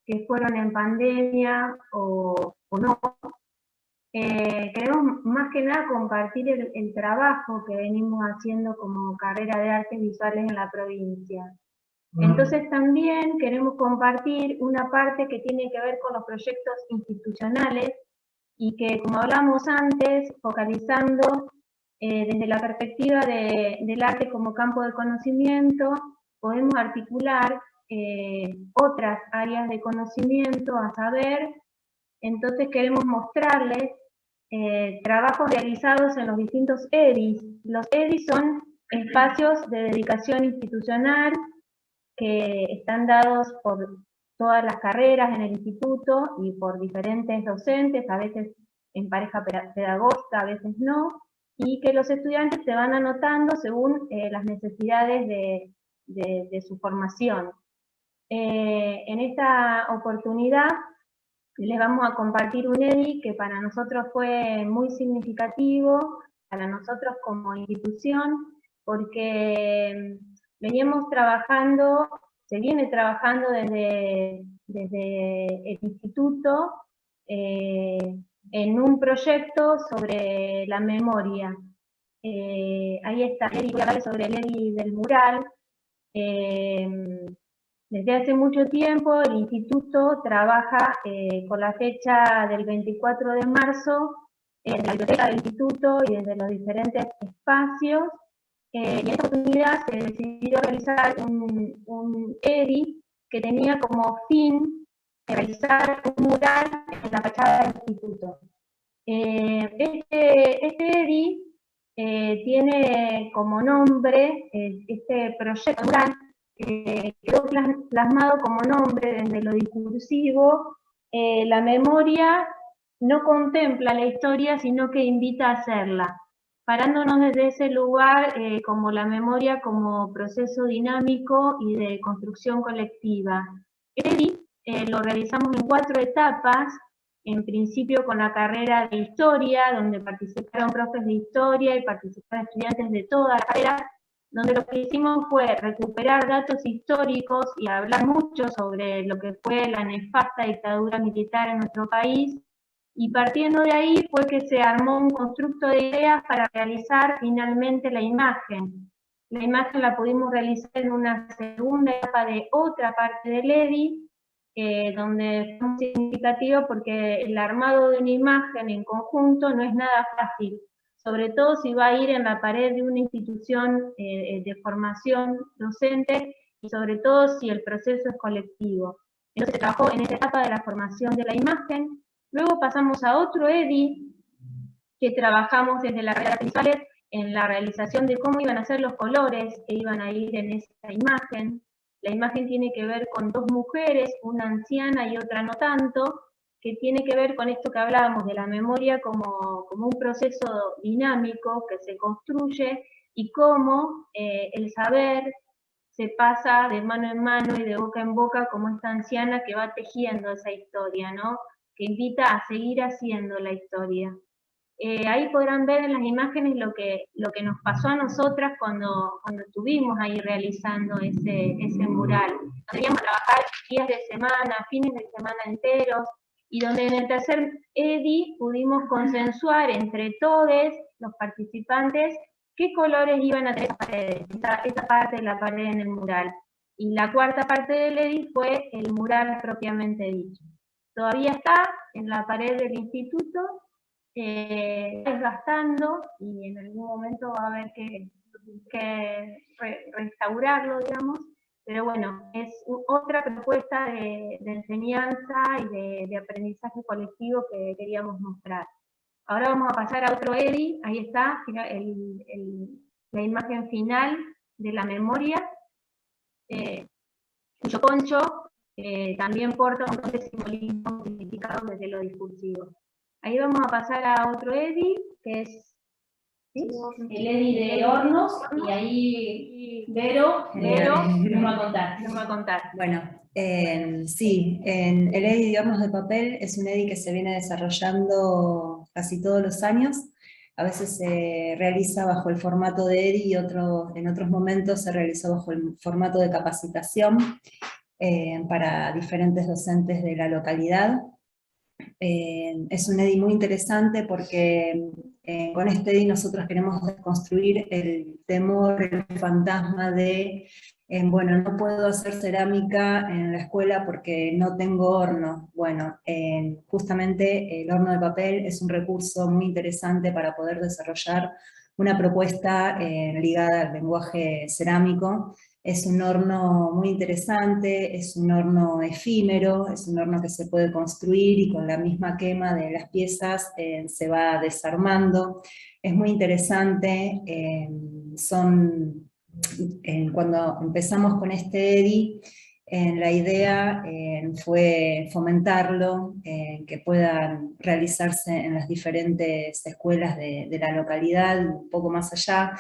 que fueron en pandemia o no, queremos más que nada compartir el trabajo que venimos haciendo como carrera de artes visuales en la provincia. Entonces también queremos compartir una parte que tiene que ver con los proyectos institucionales y que, como hablamos antes, focalizando desde la perspectiva del arte como campo de conocimiento, podemos articular otras áreas de conocimiento a saber. Entonces queremos mostrarles trabajos realizados en los distintos EDIs. Los EDIs son espacios de dedicación institucional que están dados por todas las carreras en el instituto y por diferentes docentes, a veces en pareja pedagógica, a veces no, y que los estudiantes se van anotando según las necesidades de su formación. En esta oportunidad les vamos a compartir un EDI que para nosotros fue muy significativo, para nosotros como institución, porque Veníamos trabajando, se viene trabajando desde el instituto en un proyecto sobre la memoria. Ahí está, voy a hablar sobre el EDI del mural. Desde hace mucho tiempo el instituto trabaja con la fecha del 24 de marzo en la biblioteca del instituto y desde los diferentes espacios. Y en esta oportunidad se decidió realizar un EDI que tenía como fin realizar un mural en la fachada del instituto. Este EDI tiene como nombre, este proyecto mural, quedó plasmado como nombre desde lo discursivo. La memoria no contempla la historia, sino que invita a hacerla, parándonos desde ese lugar como la memoria como proceso dinámico y de construcción colectiva. Este lo realizamos en 4 etapas, en principio con la carrera de historia, donde participaron profes de historia y participaron estudiantes de toda la carrera, donde lo que hicimos fue recuperar datos históricos y hablar mucho sobre lo que fue la nefasta dictadura militar en nuestro país, y partiendo de ahí fue que se armó un constructo de ideas para realizar finalmente la imagen. La imagen la pudimos realizar en una segunda etapa de otra parte del EDI, donde fue muy significativo porque el armado de una imagen en conjunto no es nada fácil, sobre todo si va a ir en la pared de una institución de formación docente y sobre todo si el proceso es colectivo. Entonces se trabajó en esta etapa de la formación de la imagen. Luego pasamos a otro EDI que trabajamos desde las redes visuales en la realización de cómo iban a ser los colores que iban a ir en esta imagen. La imagen tiene que ver con 2 mujeres, una anciana y otra no tanto, que tiene que ver con esto que hablábamos de la memoria como un proceso dinámico que se construye y cómo el saber se pasa de mano en mano y de boca en boca como esta anciana que va tejiendo esa historia, ¿no? Que invita a seguir haciendo la historia. Ahí podrán ver en las imágenes lo que nos pasó a nosotras cuando estuvimos ahí realizando ese mural. Teníamos que trabajar días de semana, fines de semana enteros, y donde en el tercer EDI pudimos consensuar entre todos los participantes qué colores iban a tener esas paredes, esa parte de la pared en el mural. Y la cuarta parte del EDI fue el mural propiamente dicho. Todavía está en la pared del instituto, desgastando, y en algún momento va a haber que restaurarlo, digamos, pero bueno, es otra propuesta de enseñanza y de aprendizaje colectivo que queríamos mostrar. Ahora vamos a pasar a otro EDI, ahí está la imagen final de la memoria, cuyo concho también porta un montón de simbolismos significados desde lo discursivo. Ahí vamos a pasar a otro EDI, que es ¿sí? El EDI de hornos, y ahí Vero nos va a contar. Bueno, sí, en el EDI de hornos de papel es un EDI que se viene desarrollando casi todos los años. A veces se realiza bajo el formato de EDI y en otros momentos se realizó bajo el formato de capacitación para diferentes docentes de la localidad. Es un EDI muy interesante porque con este EDI nosotros queremos desconstruir el temor, el fantasma de, bueno, no puedo hacer cerámica en la escuela porque no tengo horno. Bueno, justamente el horno de papel es un recurso muy interesante para poder desarrollar una propuesta ligada al lenguaje cerámico. Es un horno muy interesante, es un horno efímero, es un horno que se puede construir y con la misma quema de las piezas se va desarmando. Es muy interesante, cuando empezamos con este EDI, la idea fue fomentarlo, que puedan realizarse en las diferentes escuelas de la localidad, un poco más allá.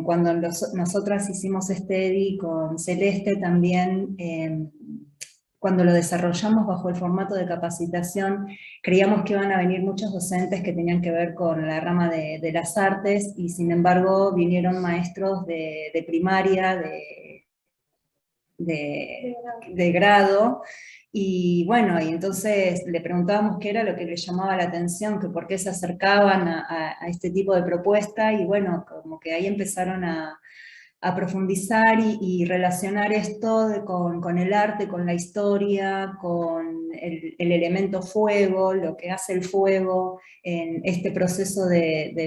Cuando nosotras hicimos este EDI con Celeste también cuando lo desarrollamos bajo el formato de capacitación, creíamos que iban a venir muchos docentes que tenían que ver con la rama de las artes, y sin embargo vinieron maestros de primaria, de grado, y bueno, y entonces le preguntábamos qué era lo que les llamaba la atención, que por qué se acercaban a este tipo de propuesta, y bueno, como que ahí empezaron a profundizar y relacionar esto con el arte, con la historia, con el elemento fuego, lo que hace el fuego, en este proceso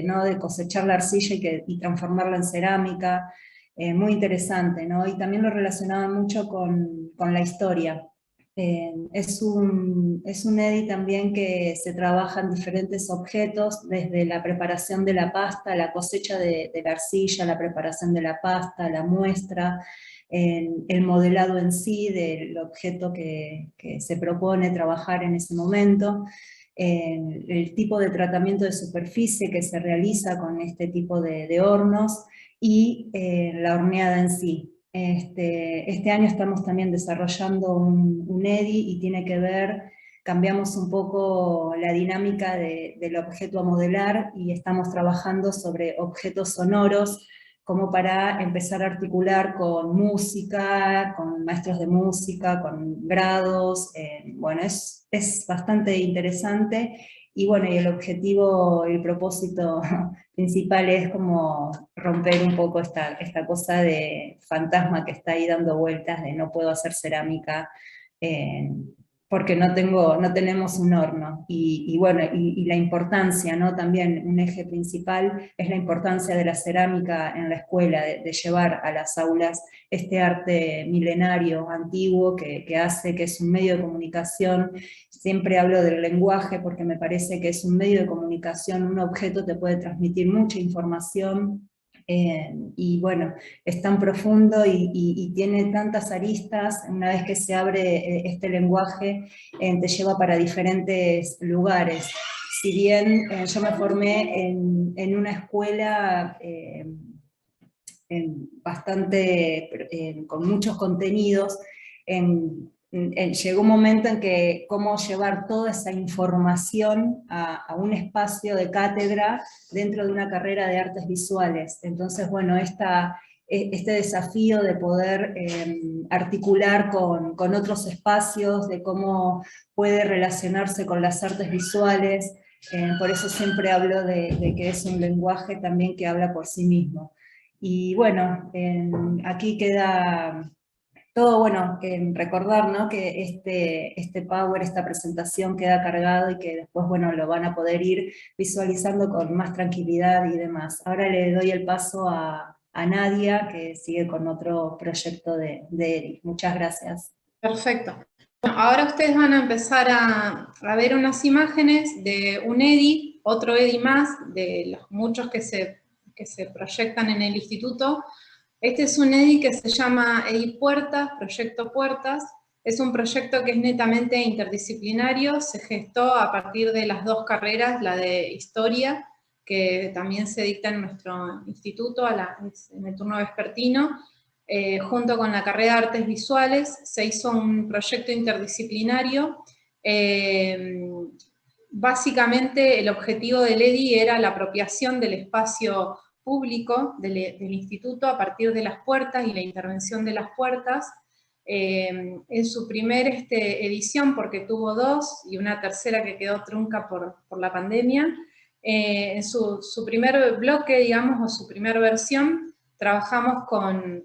¿no? de cosechar la arcilla y transformarla en cerámica. Muy interesante, ¿no? Y también lo relacionaban mucho con la historia. Es un EDI también que se trabaja en diferentes objetos, desde la preparación de la pasta, la cosecha de la arcilla, la preparación de la pasta, la muestra, el modelado en sí del objeto que se propone trabajar en ese momento, el tipo de tratamiento de superficie que se realiza con este tipo de hornos, y la horneada en sí. Este año estamos también desarrollando un EDI y tiene que ver, cambiamos un poco la dinámica del objeto a modelar y estamos trabajando sobre objetos sonoros, como para empezar a articular con música, con maestros de música, con grados. Bueno, es bastante interesante. Y bueno, y el objetivo, el propósito principal es como romper un poco esta cosa de fantasma que está ahí dando vueltas, de no puedo hacer cerámica porque no tenemos un horno. Y bueno, y la importancia, ¿no? También un eje principal es la importancia de la cerámica en la escuela, de llevar a las aulas este arte milenario, antiguo, que hace que es un medio de comunicación. Siempre hablo del lenguaje porque me parece que es un medio de comunicación, un objeto te puede transmitir mucha información, y bueno, es tan profundo y tiene tantas aristas. Una vez que se abre este lenguaje, te lleva para diferentes lugares. Si bien yo me formé en una escuela con muchos contenidos, llegó un momento en que cómo llevar toda esa información a un espacio de cátedra dentro de una carrera de artes visuales. Entonces, bueno, este desafío de poder articular con otros espacios, de cómo puede relacionarse con las artes visuales, por eso siempre hablo de que es un lenguaje también que habla por sí mismo. Y bueno, aquí queda todo, bueno, recordar, ¿no? Que este Power, esta presentación queda cargado y que después, bueno, lo van a poder ir visualizando con más tranquilidad y demás. Ahora le doy el paso a Nadia, que sigue con otro proyecto de Eric. Muchas gracias. Perfecto. Bueno, ahora ustedes van a empezar a ver unas imágenes de un EDI, otro EDI más, de los muchos que se proyectan en el instituto. Este es un EDI que se llama EDI Puertas, Proyecto Puertas. Es un proyecto que es netamente interdisciplinario, se gestó a partir de las dos carreras, la de Historia, que también se dicta en nuestro instituto en el turno vespertino, junto con la carrera de Artes Visuales. Se hizo un proyecto interdisciplinario. Básicamente el objetivo del EDI era la apropiación del espacio público del instituto a partir de las puertas y la intervención de las puertas. En su primer edición, porque tuvo dos, y una tercera que quedó trunca por la pandemia, en su primer bloque, digamos, o su primera versión, trabajamos con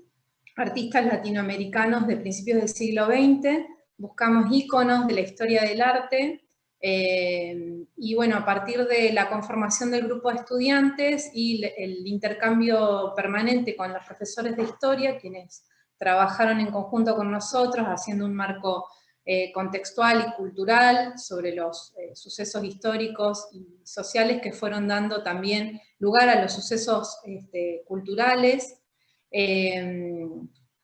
artistas latinoamericanos de principios del siglo XX, buscamos íconos de la historia del arte, y bueno, a partir de la conformación del grupo de estudiantes y el intercambio permanente con los profesores de historia, quienes trabajaron en conjunto con nosotros, haciendo un marco contextual y cultural sobre los sucesos históricos y sociales que fueron dando también lugar a los sucesos culturales.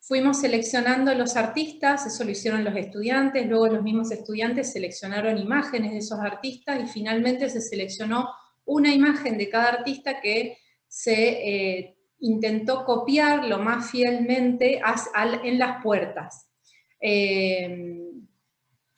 Fuimos seleccionando los artistas, eso lo hicieron los estudiantes, luego los mismos estudiantes seleccionaron imágenes de esos artistas y finalmente se seleccionó una imagen de cada artista que se intentó copiar lo más fielmente en las puertas.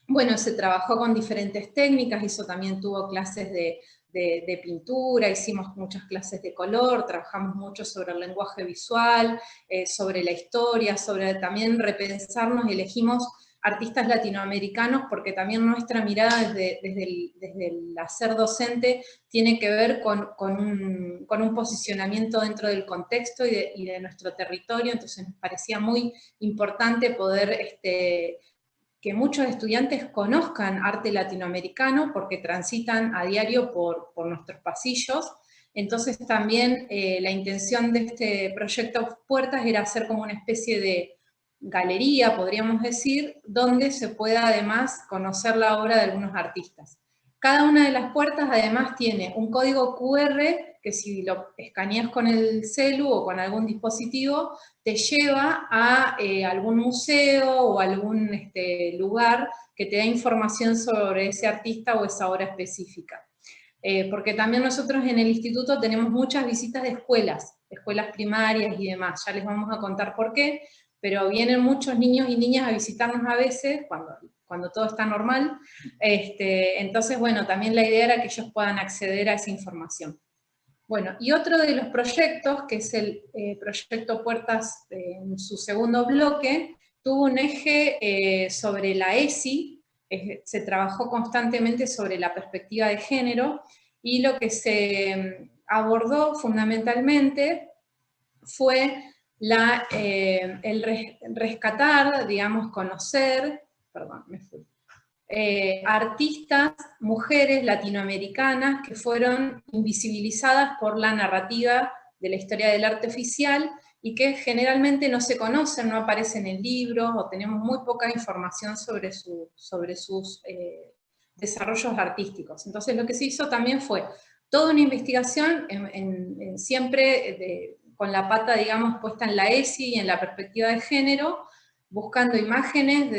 bueno, se trabajó con diferentes técnicas, también tuvo clases de pintura, hicimos muchas clases de color, trabajamos mucho sobre el lenguaje visual, sobre la historia, sobre también repensarnos, elegimos artistas latinoamericanos, porque también nuestra mirada desde el hacer docente tiene que ver con un posicionamiento dentro del contexto y de nuestro territorio, entonces nos parecía muy importante poder que muchos estudiantes conozcan arte latinoamericano porque transitan a diario por nuestros pasillos. Entonces también la intención de este proyecto Puertas era hacer como una especie de galería, podríamos decir, donde se pueda además conocer la obra de algunos artistas. Cada una de las puertas además tiene un código QR que si lo escaneas con el celu o con algún dispositivo, te lleva a algún museo o algún lugar que te da información sobre ese artista o esa obra específica. Porque también nosotros en el instituto tenemos muchas visitas de escuelas primarias y demás, ya les vamos a contar por qué, pero vienen muchos niños y niñas a visitarnos a veces, cuando todo está normal, entonces bueno, también la idea era que ellos puedan acceder a esa información. Bueno, y otro de los proyectos, que es el proyecto Puertas en su segundo bloque, tuvo un eje sobre la ESI, se trabajó constantemente sobre la perspectiva de género, y lo que se abordó fundamentalmente fue el rescatar, digamos, conocer, perdón, me fui, artistas, mujeres latinoamericanas que fueron invisibilizadas por la narrativa de la historia del arte oficial y que generalmente no se conocen, no aparecen en libros o tenemos muy poca información sobre sus desarrollos artísticos. Entonces lo que se hizo también fue toda una investigación siempre con la pata, digamos, puesta en la ESI y en la perspectiva de género, buscando imágenes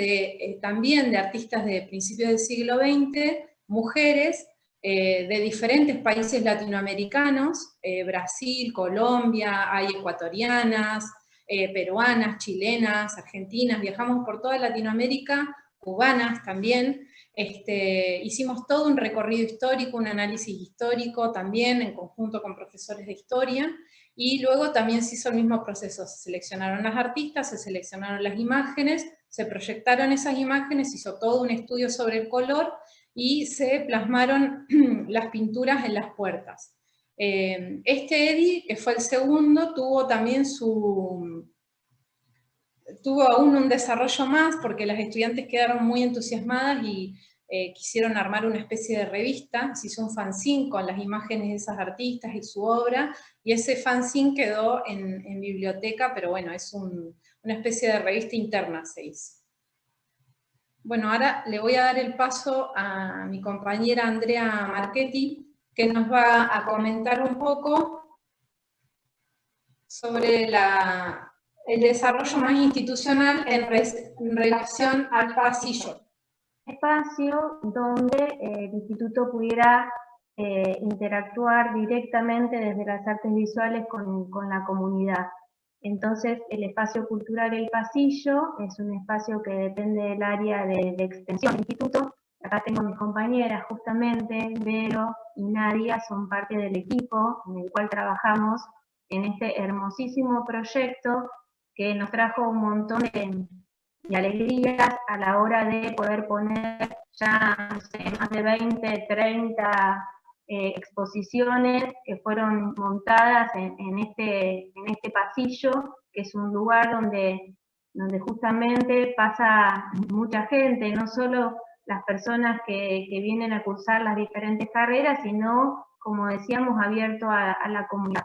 también de artistas de principios del siglo XX, mujeres de diferentes países latinoamericanos, Brasil, Colombia, hay ecuatorianas, peruanas, chilenas, argentinas, viajamos por toda Latinoamérica, cubanas también, hicimos todo un recorrido histórico, un análisis histórico también, en conjunto con profesores de historia, y luego también se hizo el mismo proceso, se seleccionaron las artistas, se seleccionaron las imágenes, se proyectaron esas imágenes, se hizo todo un estudio sobre el color, y se plasmaron las pinturas en las puertas. Este EDI, que fue el segundo, tuvo también tuvo aún un desarrollo más, porque las estudiantes quedaron muy entusiasmadas y quisieron armar una especie de revista, se hizo un fanzine con las imágenes de esas artistas y su obra, y ese fanzine quedó en biblioteca, pero bueno, es una especie de revista interna se hizo. Bueno, ahora le voy a dar el paso a mi compañera Andrea Marchetti, que nos va a comentar un poco sobre el desarrollo más institucional en relación al pasillo. Espacio donde el instituto pudiera interactuar directamente desde las artes visuales con la comunidad. Entonces, el espacio cultural El Pasillo es un espacio que depende del área de extensión del instituto. Acá tengo a mis compañeras, justamente, Vero y Nadia, son parte del equipo en el cual trabajamos en este hermosísimo proyecto que nos trajo un montón de alegrías a la hora de poder poner ya, no sé, más de 20, 30 exposiciones que fueron montadas en este pasillo, que es un lugar donde justamente pasa mucha gente, no solo las personas que vienen a cursar las diferentes carreras, sino, como decíamos, abierto a la comunidad.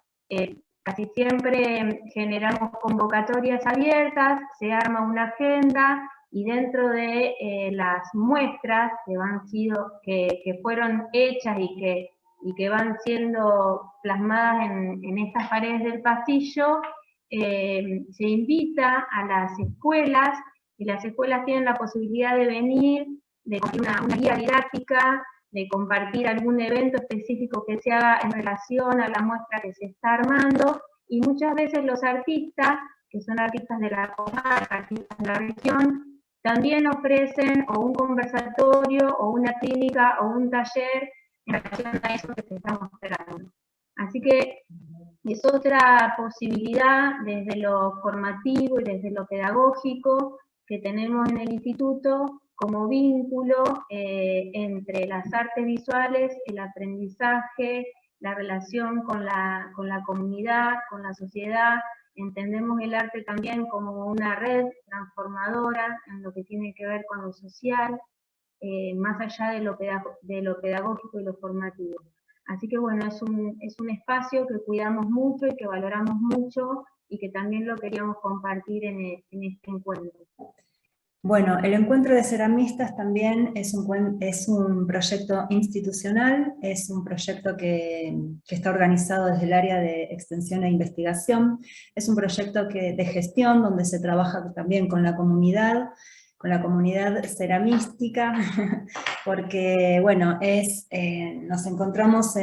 Casi siempre generamos convocatorias abiertas, se arma una agenda, y dentro de las muestras que fueron hechas y que van siendo plasmadas en estas paredes del pasillo, se invita a las escuelas, y las escuelas tienen la posibilidad de venir, de compartir una guía didáctica, de compartir algún evento específico que se haga en relación a la muestra que se está armando, y muchas veces los artistas, que son artistas de la comarca, artistas de la región, también ofrecen o un conversatorio, o una clínica, o un taller en relación a eso que se está mostrando. Así que es otra posibilidad desde lo formativo y desde lo pedagógico que tenemos en el instituto como vínculo entre las artes visuales, el aprendizaje, la relación con la comunidad, con la sociedad. Entendemos el arte también como una red transformadora en lo que tiene que ver con lo social, más allá de lo pedagógico y lo formativo. Así que bueno, es un espacio que cuidamos mucho y que valoramos mucho y que también lo queríamos compartir en este encuentro. Bueno, el Encuentro de Ceramistas también es un proyecto institucional, es un proyecto que está organizado desde el área de extensión e investigación, es un proyecto de gestión donde se trabaja también con la comunidad ceramística, porque bueno, nos encontramos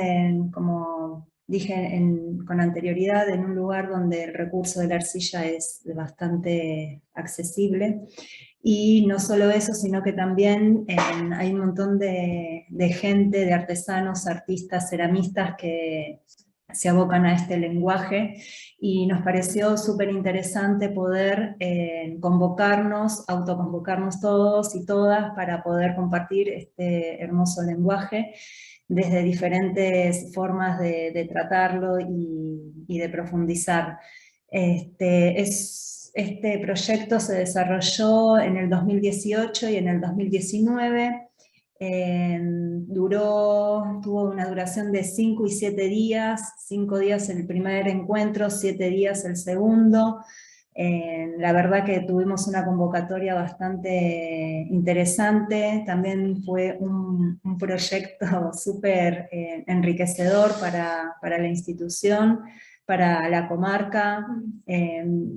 como dije con anterioridad, en un lugar donde el recurso de la arcilla es bastante accesible. Y no solo eso, sino que también hay un montón de gente, de artesanos, artistas, ceramistas que se abocan a este lenguaje, y nos pareció súper interesante poder autoconvocarnos todos y todas para poder compartir este hermoso lenguaje desde diferentes formas de tratarlo y de profundizar. Este proyecto se desarrolló en el 2018 y en el 2019, tuvo una duración de 5 y 7 días, 5 días el primer encuentro, 7 días el segundo. La verdad que tuvimos una convocatoria bastante interesante, también fue un proyecto súper enriquecedor para la institución, para la comarca.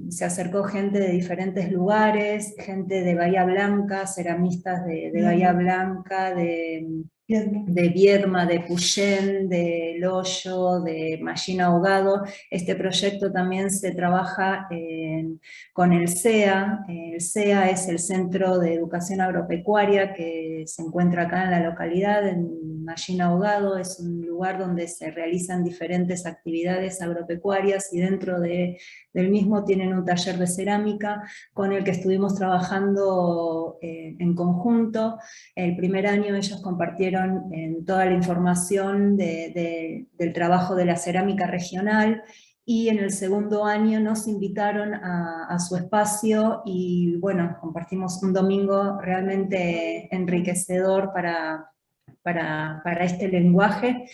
Se acercó gente de diferentes lugares, gente de Bahía Blanca, ceramistas de Bahía Blanca, de Viedma, de Puyén, de Loyo, de Mallina Ahogado. Este proyecto también se trabaja con el CEA. El CEA es el Centro de Educación Agropecuaria que se encuentra acá en la localidad, en Mallina Ahogado. Es un lugar donde se realizan diferentes actividades agropecuarias, y dentro del mismo tienen un taller de cerámica con el que estuvimos trabajando en conjunto. El primer año ellos compartieron en toda la información del trabajo de la cerámica regional, y en el segundo año nos invitaron a su espacio, y bueno, compartimos un domingo realmente enriquecedor para este lenguaje.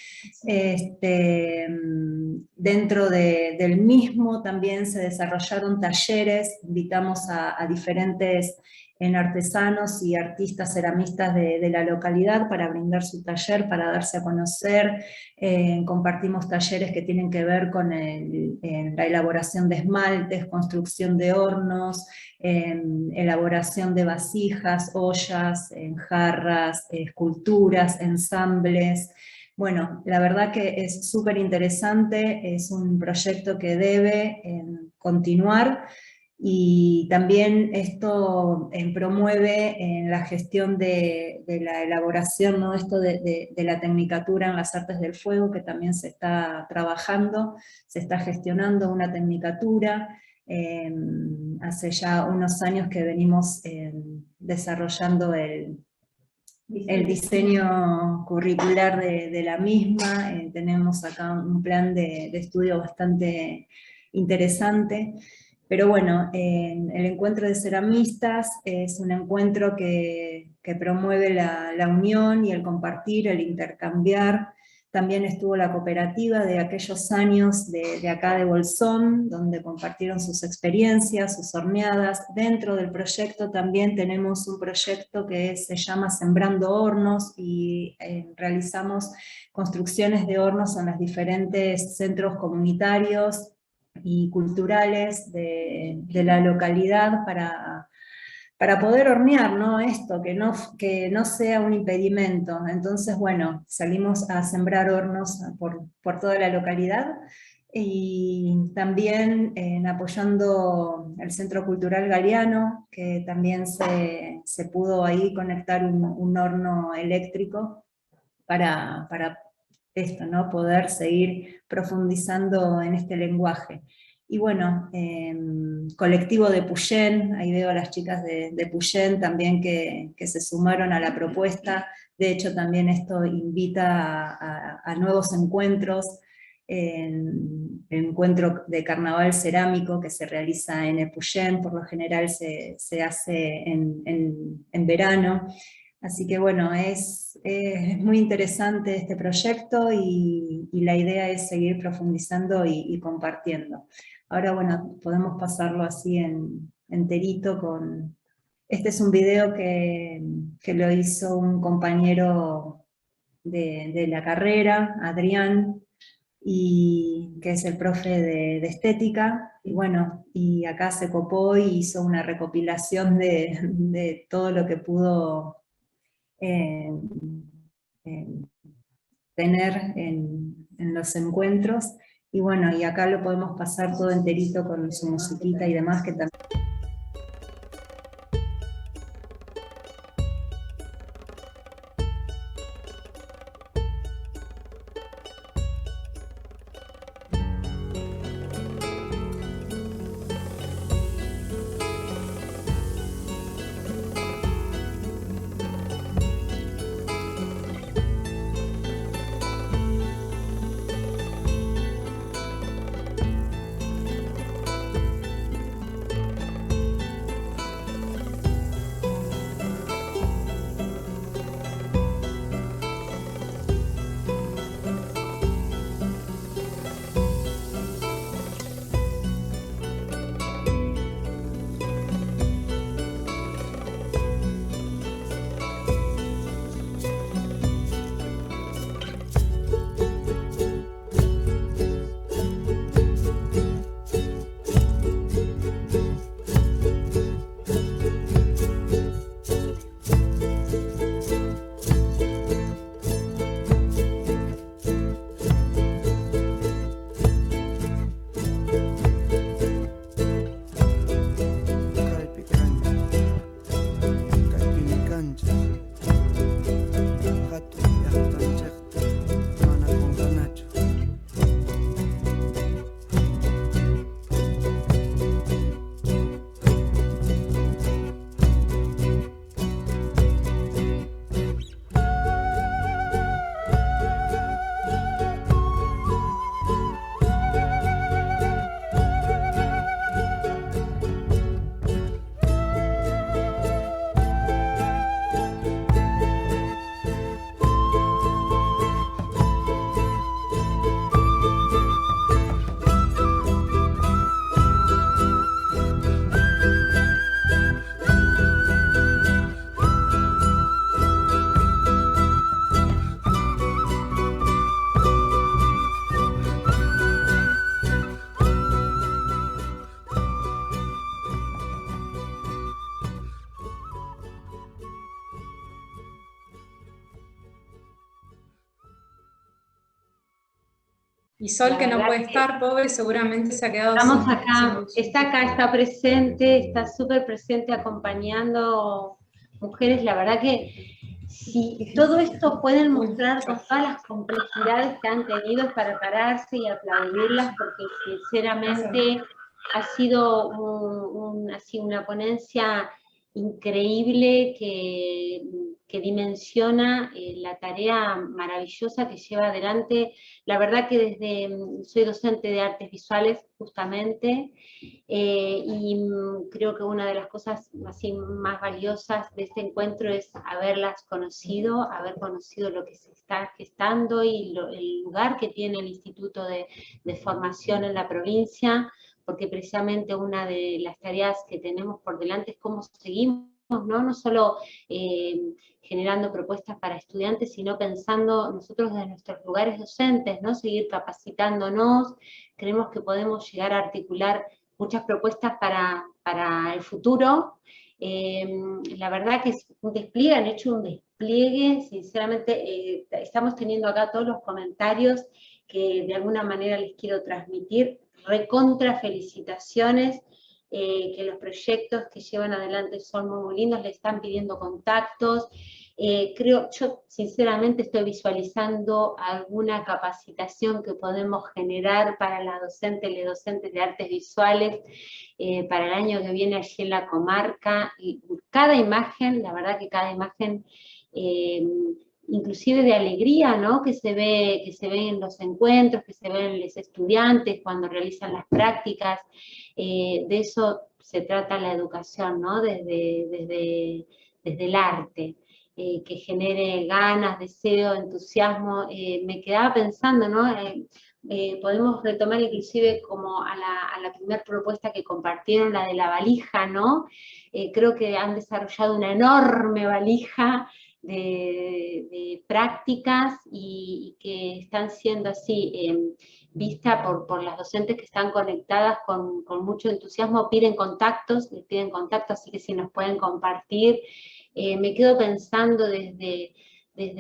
Dentro del mismo también se desarrollaron talleres, invitamos a diferentes artesanos y artistas ceramistas de la localidad para brindar su taller, para darse a conocer. Compartimos talleres que tienen que ver con la elaboración de esmaltes, construcción de hornos, elaboración de vasijas, ollas, jarras, esculturas, ensambles. Bueno, la verdad que es súper interesante, es un proyecto que debe continuar. Y también esto promueve la gestión de la elaboración, ¿no? Esto de la tecnicatura en las artes del fuego, que también se está trabajando, se está gestionando una tecnicatura. Hace ya unos años que venimos desarrollando el diseño curricular de la misma. Tenemos acá un plan de estudio bastante interesante. Pero bueno, el Encuentro de Ceramistas es un encuentro que promueve la unión y el compartir, el intercambiar. También estuvo la cooperativa de aquellos años de acá de Bolsón, donde compartieron sus experiencias, sus horneadas. Dentro del proyecto también tenemos un proyecto que se llama Sembrando Hornos, y realizamos construcciones de hornos en los diferentes centros comunitarios y culturales de la localidad para poder hornear, ¿no? Esto, que no sea un impedimento. Entonces, bueno, salimos a sembrar hornos por toda la localidad. y también apoyando el Centro Cultural Galeano, que también se pudo ahí conectar un horno eléctrico para esto, ¿no? Poder seguir profundizando en este lenguaje. Y bueno, colectivo de Puyén, ahí veo a las chicas de Puyén también que se sumaron a la propuesta. De hecho, también esto invita a nuevos encuentros, el encuentro de carnaval cerámico que se realiza en Epuyén, por lo general se hace en verano. Así que bueno, es muy interesante este proyecto y la idea es seguir profundizando y compartiendo. Ahora bueno, podemos pasarlo así enterito con... Este es un video que lo hizo un compañero de la carrera, Adrián, y que es el profe de estética, y bueno, y acá se copó y hizo una recopilación de todo lo que pudo tener en los encuentros, y bueno, y acá lo podemos pasar todo enterito con su musiquita y demás, que también... Y Sol, que no puede estar, pobre, seguramente se ha quedado Estamos sin... acá, está acá, está presente, está súper presente acompañando mujeres. La verdad que si todo esto pueden mostrar con todas las complejidades que han tenido es para pararse y aplaudirlas, porque sinceramente ha sido una ponencia increíble que dimensiona la tarea maravillosa que lleva adelante. La verdad que soy docente de artes visuales justamente, y creo que una de las cosas así más valiosas de este encuentro es haberlas conocido, haber conocido lo que se está gestando y el lugar que tiene el Instituto de Formación en la provincia, porque precisamente una de las tareas que tenemos por delante es cómo seguimos, no solo generando propuestas para estudiantes, sino pensando nosotros desde nuestros lugares docentes, ¿no? Seguir capacitándonos. Creemos que podemos llegar a articular muchas propuestas para el futuro. La verdad que es un despliegue, han hecho un despliegue, sinceramente estamos teniendo acá todos los comentarios, que de alguna manera les quiero transmitir. Recontra felicitaciones, que los proyectos que llevan adelante son muy lindos, le están pidiendo contactos. Yo sinceramente estoy visualizando alguna capacitación que podemos generar para las docentes y los docentes de artes visuales para el año que viene allí en la comarca. Y cada imagen, la verdad que cada imagen, inclusive de alegría, ¿no? que se ve en los encuentros, que se ven en los estudiantes cuando realizan las prácticas, de eso se trata la educación, ¿no? desde el arte. Que genere ganas, deseo, entusiasmo. Me quedaba pensando, ¿no? Podemos retomar inclusive como a la primera propuesta que compartieron, la de la valija, ¿no? Creo que han desarrollado una enorme valija de prácticas y que están siendo así vista por las docentes que están conectadas con mucho entusiasmo, les piden contactos, así que si nos pueden compartir. Me quedo pensando desde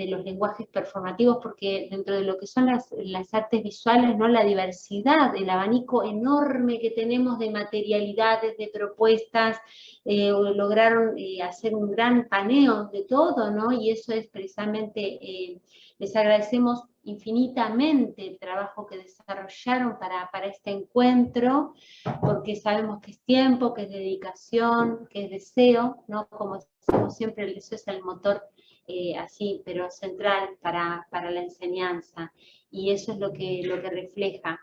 los lenguajes performativos, porque dentro de lo que son las artes visuales, ¿no? La diversidad, el abanico enorme que tenemos de materialidades, de propuestas, lograron hacer un gran paneo de todo, ¿no? Y eso es precisamente, les agradecemos infinitamente el trabajo que desarrollaron para este encuentro, porque sabemos que es tiempo, que es dedicación, que es deseo, ¿no? Como decimos siempre, el deseo es el motor así, pero central para la enseñanza, y eso es lo que refleja.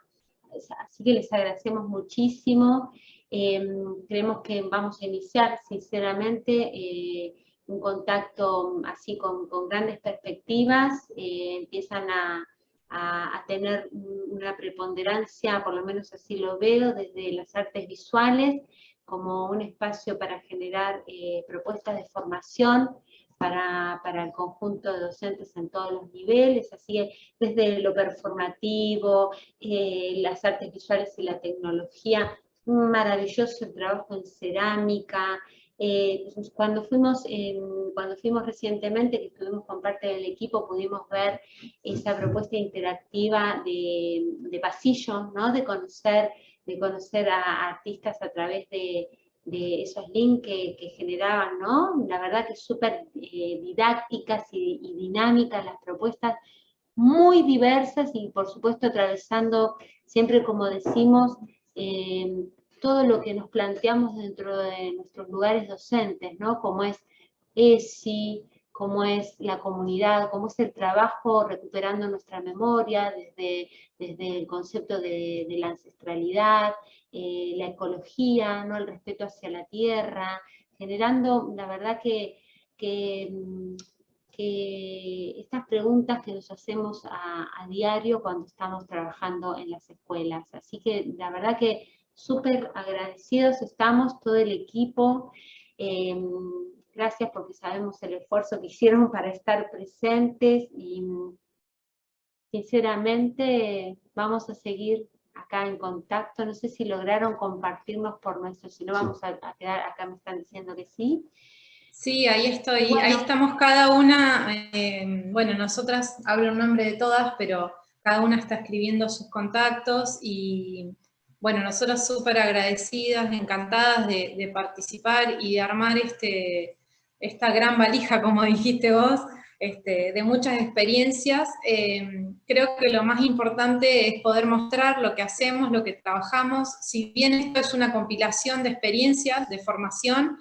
Así que les agradecemos muchísimo. Creemos que vamos a iniciar, sinceramente, un contacto así con grandes perspectivas. Empiezan a tener una preponderancia, por lo menos así lo veo, desde las artes visuales, como un espacio para generar propuestas de formación para el conjunto de docentes en todos los niveles, así desde lo performativo, las artes visuales y la tecnología. Maravilloso el trabajo en cerámica. Cuando fuimos recientemente, que estuvimos con parte del equipo, pudimos ver esa propuesta interactiva de pasillo, ¿no? de conocer a artistas a través de esos links que generaban, ¿no? La verdad que súper didácticas y dinámicas las propuestas, muy diversas y por supuesto atravesando siempre, como decimos, todo lo que nos planteamos dentro de nuestros lugares docentes, ¿no? Como es ESI, cómo es la comunidad, cómo es el trabajo recuperando nuestra memoria desde el concepto de la ancestralidad, la ecología, ¿no? El respeto hacia la tierra, generando, la verdad que estas preguntas que nos hacemos a diario cuando estamos trabajando en las escuelas. Así que la verdad que súper agradecidos estamos, todo el equipo. Gracias, porque sabemos el esfuerzo que hicieron para estar presentes, y sinceramente vamos a seguir acá en contacto. No sé si lograron compartirnos por nuestro, si no vamos a quedar, acá me están diciendo que sí. Sí, ahí estoy, bueno, ahí estamos cada una, bueno, nosotras, hablo en nombre de todas, pero cada una está escribiendo sus contactos, y bueno, nosotras súper agradecidas, encantadas de participar y de armar esta gran valija, como dijiste vos, de muchas experiencias. Creo que lo más importante es poder mostrar lo que hacemos, lo que trabajamos. Si bien esto es una compilación de experiencias, de formación,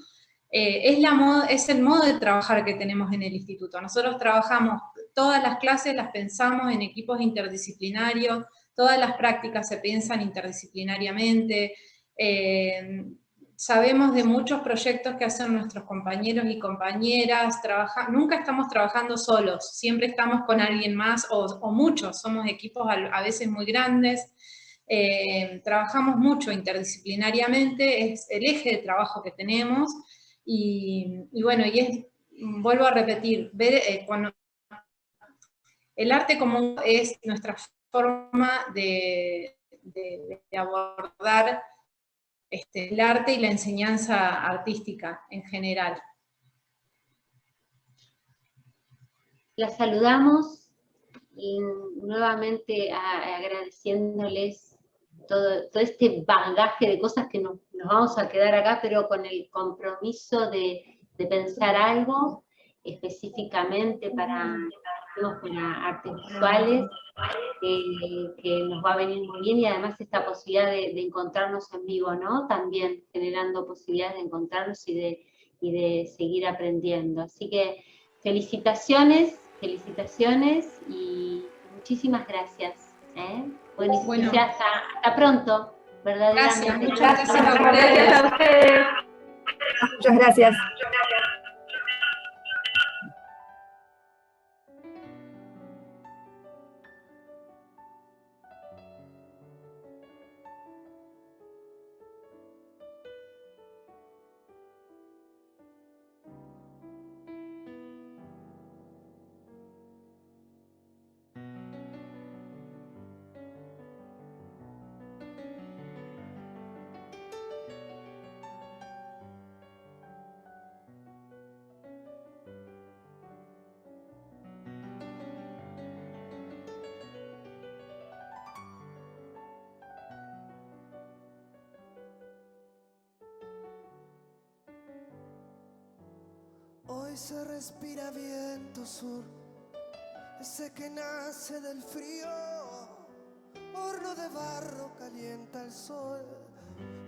es el modo de trabajar que tenemos en el instituto. Nosotros trabajamos, todas las clases las pensamos en equipos interdisciplinarios, todas las prácticas se piensan interdisciplinariamente, sabemos de muchos proyectos que hacen nuestros compañeros y compañeras, nunca estamos trabajando solos, siempre estamos con alguien más, o muchos, somos equipos a veces muy grandes. Trabajamos mucho interdisciplinariamente, es el eje de trabajo que tenemos, y bueno, vuelvo a repetir, cuando el arte común es nuestra forma de abordar el arte y la enseñanza artística en general. La saludamos y nuevamente agradeciéndoles todo este bagaje de cosas que nos vamos a quedar acá, pero con el compromiso de pensar algo específicamente para artes visuales, que nos va a venir muy bien, y además esta posibilidad de encontrarnos en vivo, ¿no? También generando posibilidades de encontrarnos y de seguir aprendiendo. Así que felicitaciones y muchísimas gracias. Bueno, y hasta pronto, verdaderamente. Gracias, muchas gracias a Gracias a ustedes. Muchas gracias. Hoy se respira viento sur, ese que nace del frío. Horno de barro calienta el sol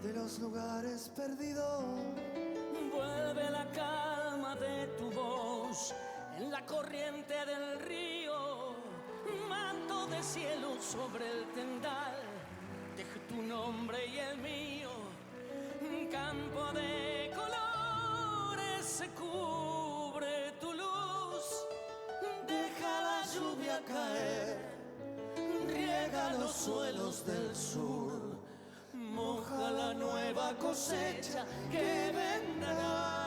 de los lugares perdidos. Vuelve la calma de tu voz en la corriente del río. Manto de cielo sobre el tendal, deja tu nombre y el mío. Un campo de colores se cubre tu luz. Deja la lluvia caer, riega los suelos del sur, moja la nueva cosecha que vendrá.